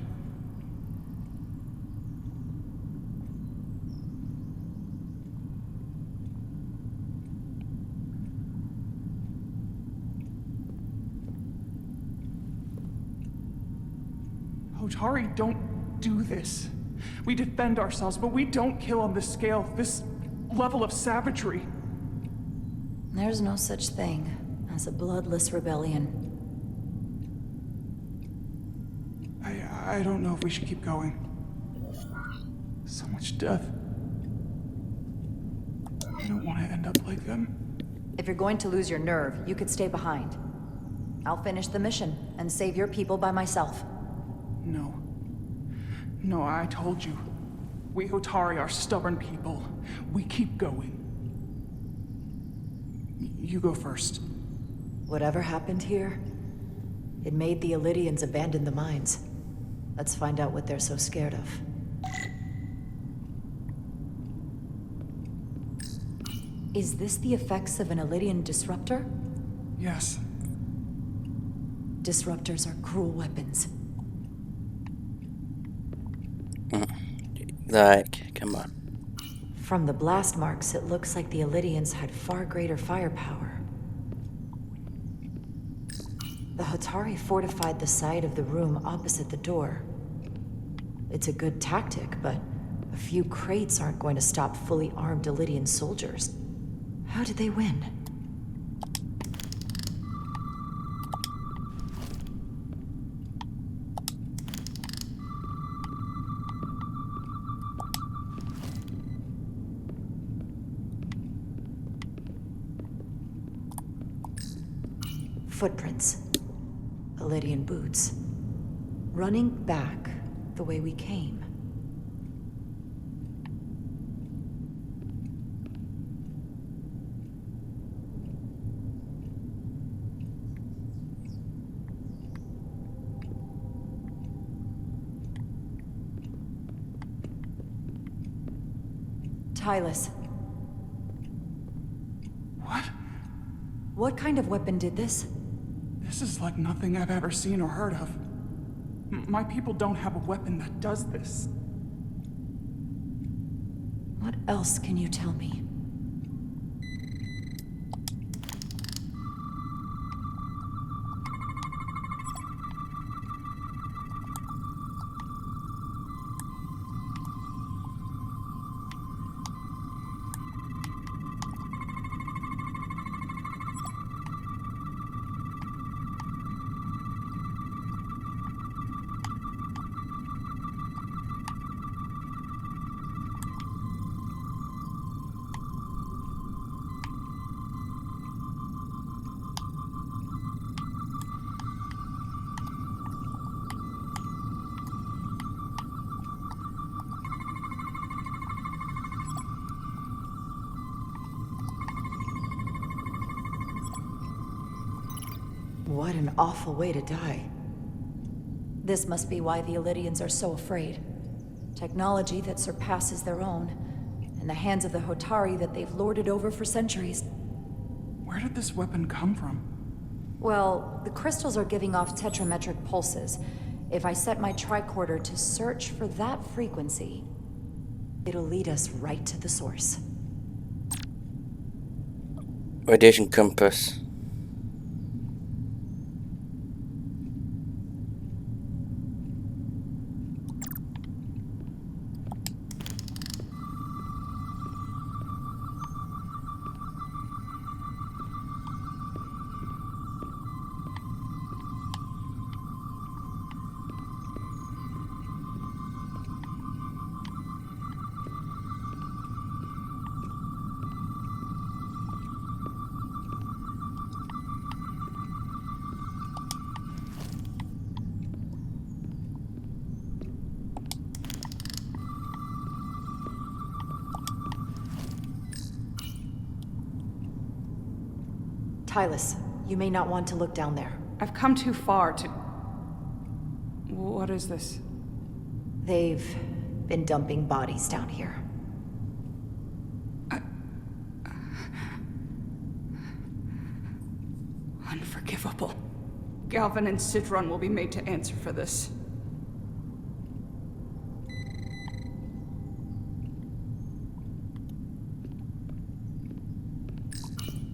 Hotari don't do this. We defend ourselves, but we don't kill on this scale, this level of savagery. There's no such thing as a bloodless rebellion. I don't know if we should keep going. So much death. I don't want to end up like them. If you're going to lose your nerve, you could stay behind. I'll finish the mission and save your people by myself. No. No, I told you. We Hotari are stubborn people. We keep going. You go first. Whatever happened here, it made the Illydians abandon the mines. Let's find out what they're so scared of. Is this the effects of an Illydian disruptor? Yes. Disruptors are cruel weapons. Like, come on. From the blast marks, it looks like the Illydians had far greater firepower. The Hotari fortified the side of the room opposite the door. It's a good tactic, but a few crates aren't going to stop fully armed Illydian soldiers. How did they win? Footprints. Illydian boots. Running back the way we came. Tylus. What? What kind of weapon did this? This is like nothing I've ever seen or heard of. My people don't have a weapon that does this. What else can you tell me? What an awful way to die. This must be why the Illydians are so afraid. Technology that surpasses their own, in the hands of the Hotari that they've lorded over for centuries. Where did this weapon come from? Well, the crystals are giving off tetrametric pulses. If I set my tricorder to search for that frequency, it'll lead us right to the source. Radiation compass. Tyler, you may not want to look down there. I've come too far to... What is this? They've been dumping bodies down here. Unforgivable. Galvin and Citron will be made to answer for this.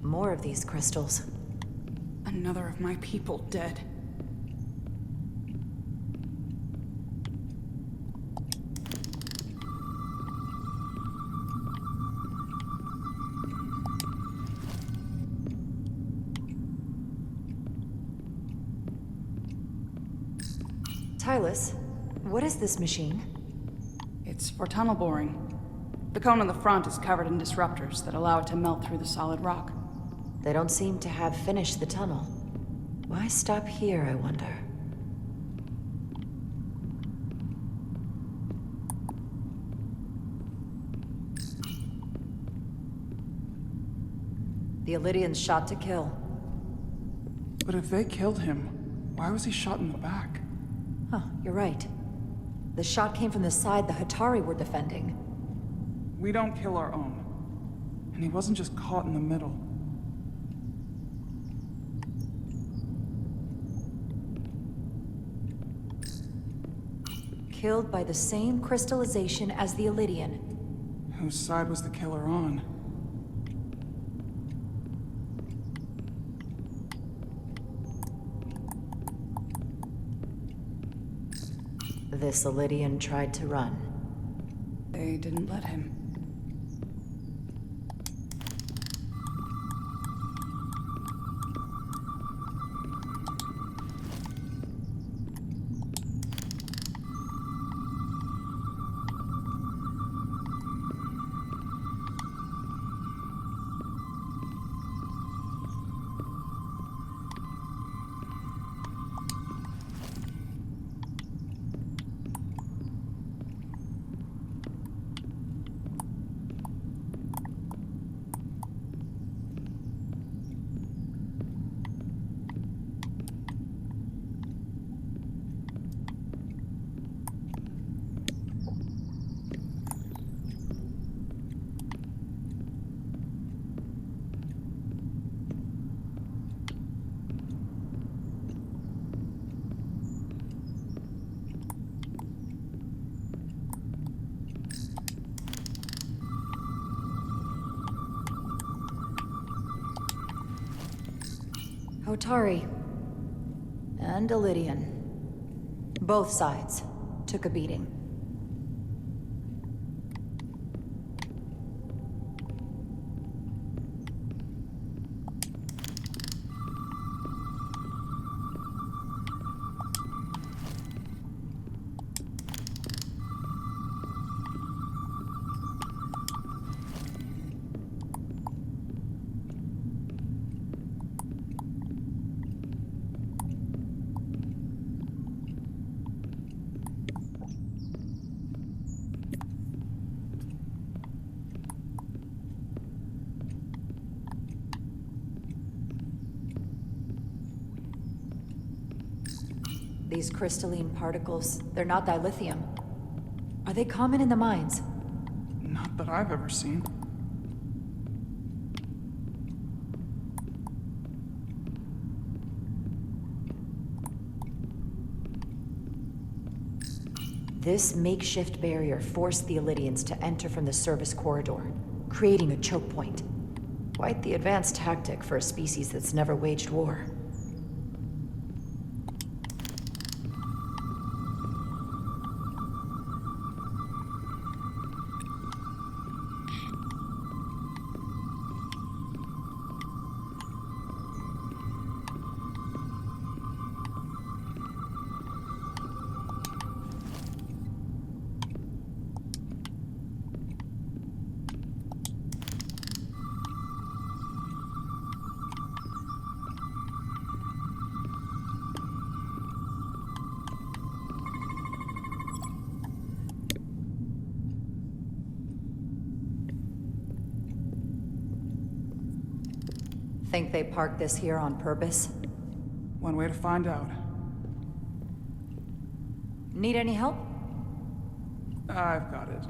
More of these crystals. Another of my people dead. Tyler, what is this machine? It's for tunnel boring. The cone on the front is covered in disruptors that allow it to melt through the solid rock. They don't seem to have finished the tunnel. Why stop here, I wonder? The Illyrian's shot to kill. But if they killed him, why was he shot in the back? Huh, you're right. The shot came from the side the Hatari were defending. We don't kill our own. And he wasn't just caught in the middle. Killed by the same crystallization as the Illyrian. Whose side was the killer on? This Illyrian tried to run. They didn't let him. Hatari. And Illyrian. Both sides took a beating. These crystalline particles, they're not dilithium. Are they common in the mines? Not that I've ever seen. This makeshift barrier forced the Illydians to enter from the service corridor, creating a choke point. Quite the advanced tactic for a species that's never waged war. Think they parked this here on purpose? One way to find out. Need any help? I've got it.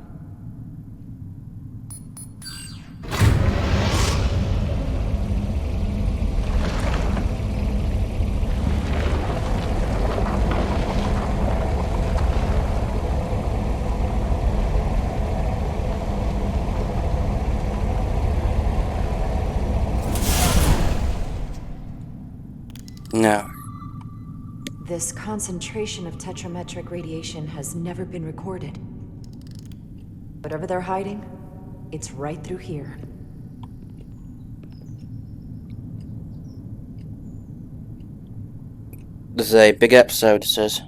No. This concentration of tetrametric radiation has never been recorded. Whatever they're hiding, it's right through here. This is a big episode, it says.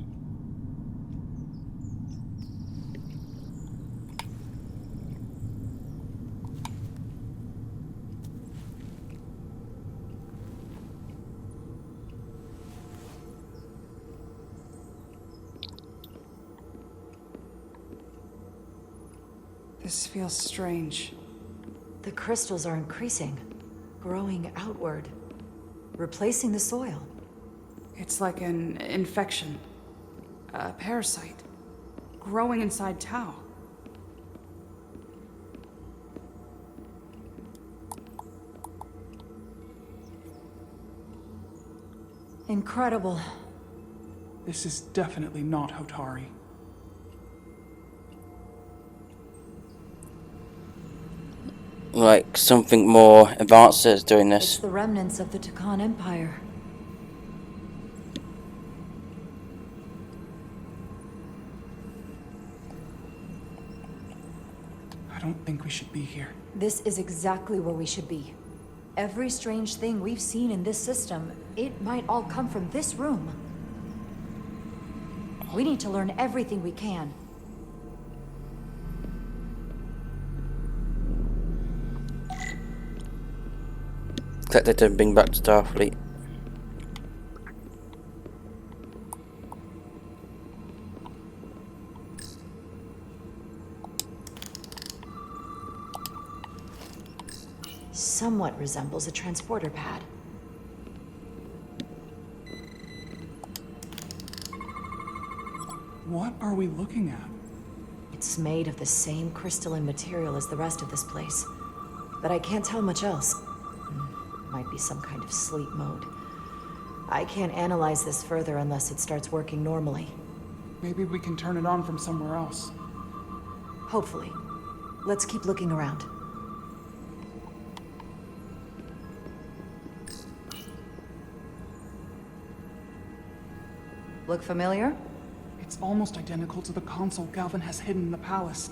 This feels strange. The crystals are increasing, growing outward, replacing the soil. It's like an infection. A parasite. Growing inside Tau. Incredible. This is definitely not Hotari. Like something more advanced is doing It's this. the remnants of the Takan Empire. I don't think we should be here. This is exactly where we should be. Every strange thing we've seen in this system, it might all come from this room. We need to learn everything we can. Collected to bring back to Starfleet. Somewhat resembles a transporter pad. What are we looking at? It's made of the same crystalline material as the rest of this place, but I can't tell much else. Might be some kind of sleep mode. I can't analyze this further unless it starts working normally. Maybe we can turn it on from somewhere else. Hopefully. Let's keep looking around. Look familiar? It's almost identical to the console Galvin has hidden in the palace.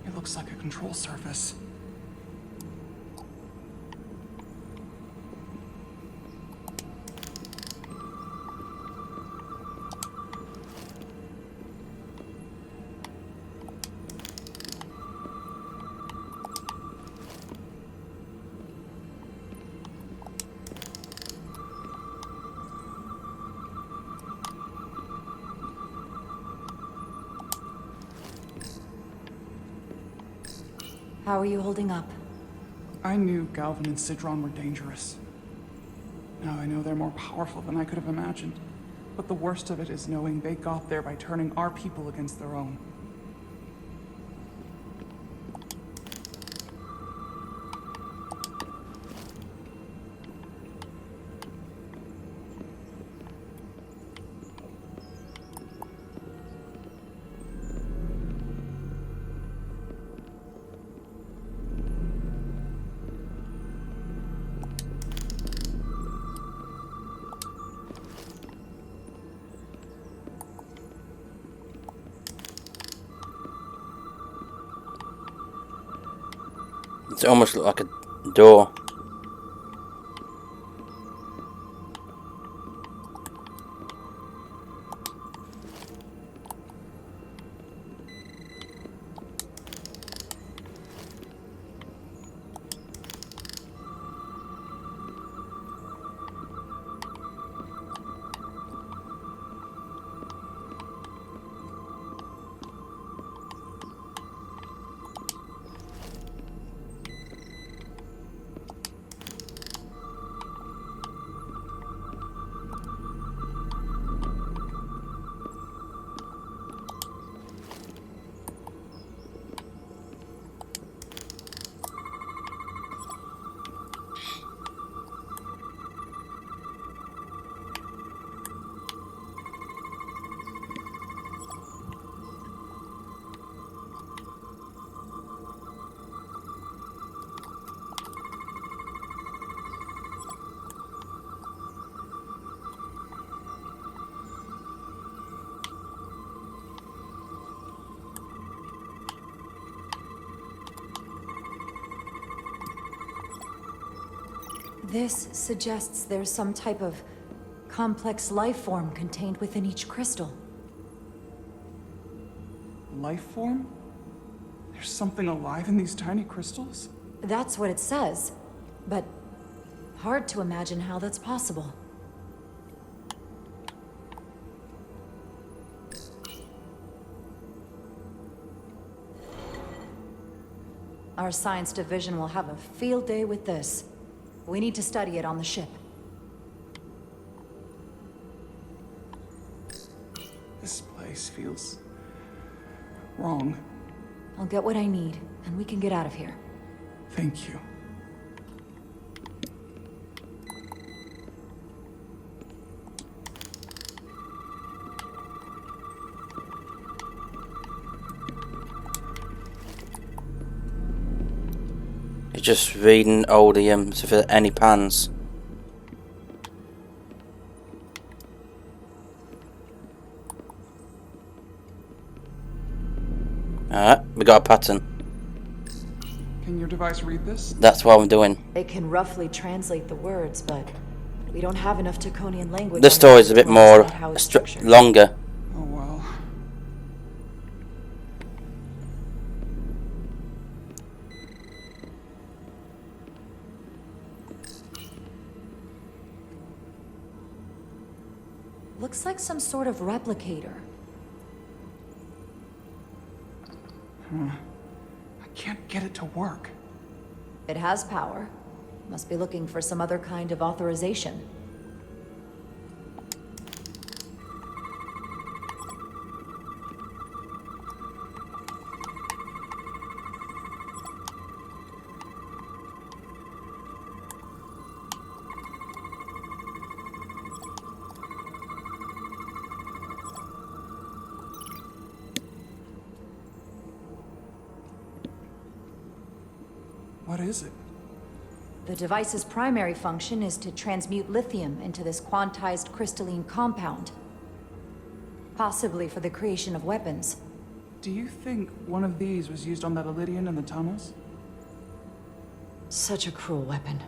It looks like a control surface. How are you holding up? I knew Galvin and Sidron were dangerous. Now I know they're more powerful than I could have imagined. But the worst of it is knowing they got there by turning our people against their own. It almost looked like a door. This suggests there's some type of complex life form contained within each crystal. Life form? There's something alive in these tiny crystals? That's what it says, but hard to imagine how that's possible. Our science division will have a field day with this. We need to study it on the ship. This place feels wrong. I'll get what I need, and we can get out of here. Thank you. Just reading all the if there are any pans. Alright, we got a pattern. Can your device read this? That's what I'm doing. It can roughly translate the words, but we don't have enough Draconian language. This story is a bit more longer. Oh well. Looks like some sort of replicator. I can't get it to work. It has power. Must be looking for some other kind of authorization. What is it? The device's primary function is to transmute lithium into this quantized crystalline compound. Possibly for the creation of weapons. Do you think one of these was used on that Elydian in the tunnels? Such a cruel weapon.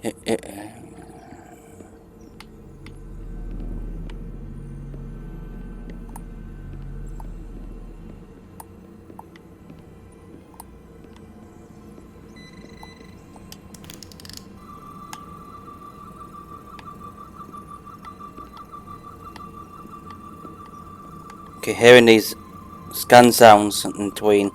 Okay, hearing these scan sounds in between.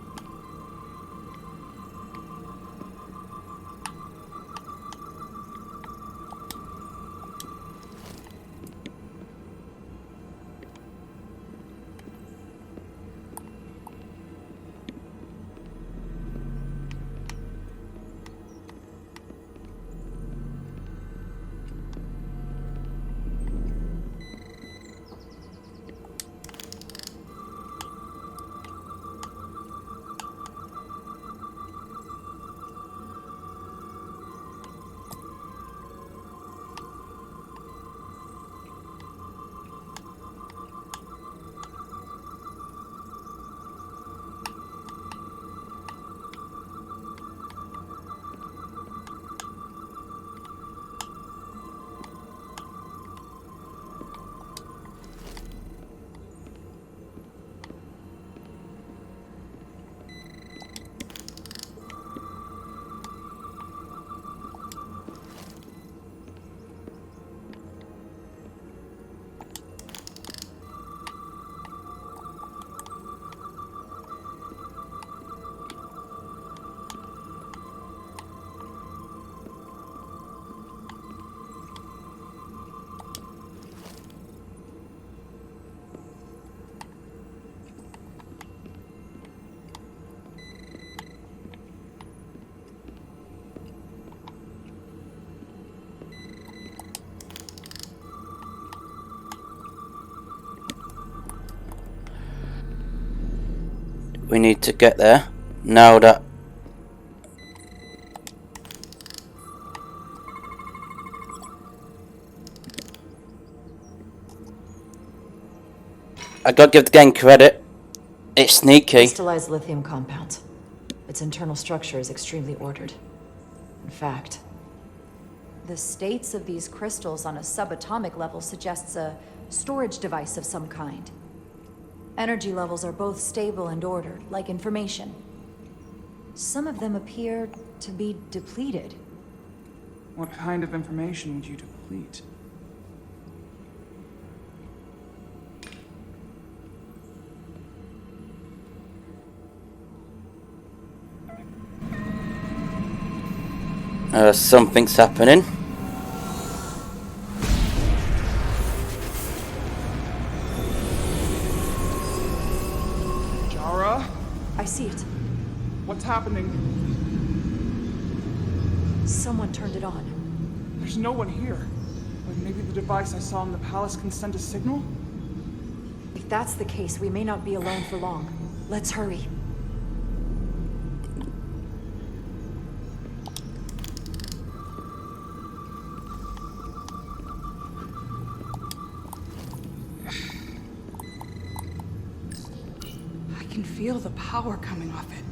We need to get there now that I gotta give the game credit. It's sneaky. Crystallized lithium compound. Its internal structure is extremely ordered. In fact, the states of these crystals on a subatomic level suggests a storage device of some kind. Energy levels are both stable and ordered, like information. Some of them appear to be depleted. What kind of information would you deplete? Something's happening. Jara? I see it. What's happening? Someone turned it on. There's no one here. But maybe the device I saw in the palace can send a signal? If that's the case, we may not be alone for long. Let's hurry. I can feel the power coming off it.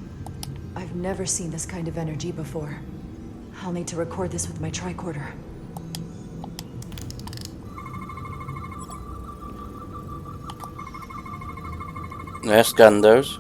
I've never seen this kind of energy before. I'll need to record this with my tricorder. Let's scan those.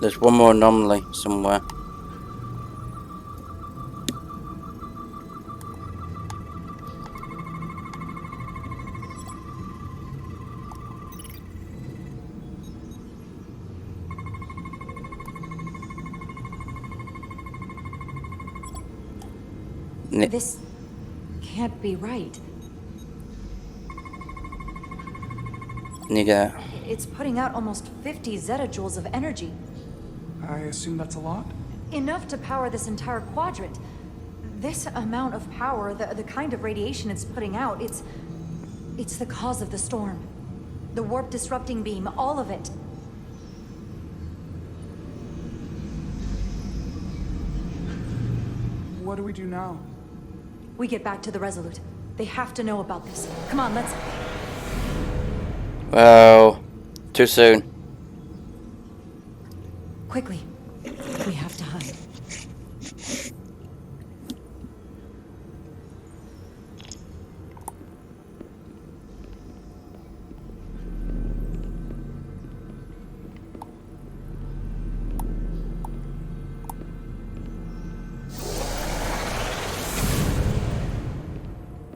There's one more anomaly somewhere. This can't be right. Nigga. It's putting out almost 50 zettajoules of energy. I assume that's a lot? Enough to power this entire quadrant. This amount of power, the kind of radiation it's putting out, it's the cause of the storm. The warp disrupting beam, all of it. What do we do now? We get back to the Resolute. They have to know about this. Come on, let's... Well, too soon. Quickly. We have to hide.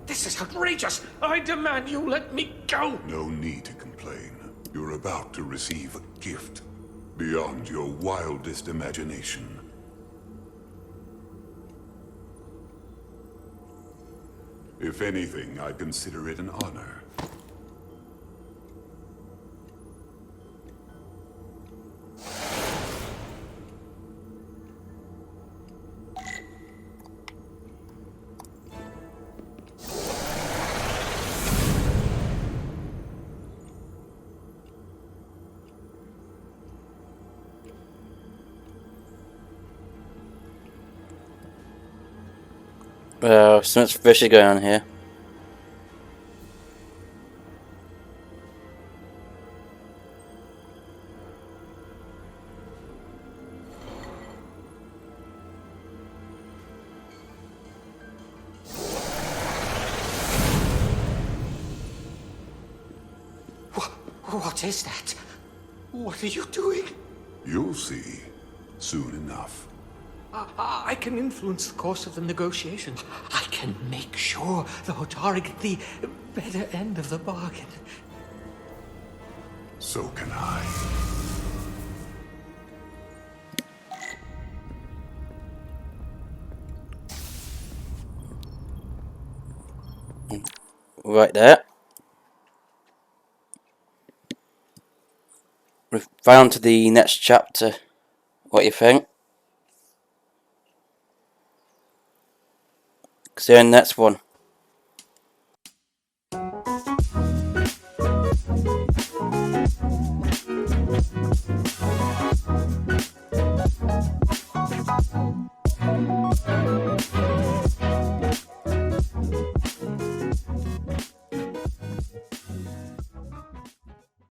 This is outrageous! I demand you let me go! No need to complain. You're about to receive a gift beyond your wildest imagination. If anything, I consider it an honor. Something's fishy going on here. What is that? What are you doing? You'll see soon enough. I can influence the course of the negotiations. I can make sure the Hotari get the better end of the bargain. So can I. Right there. We've found to the next chapter. What do you think? See you in the next one.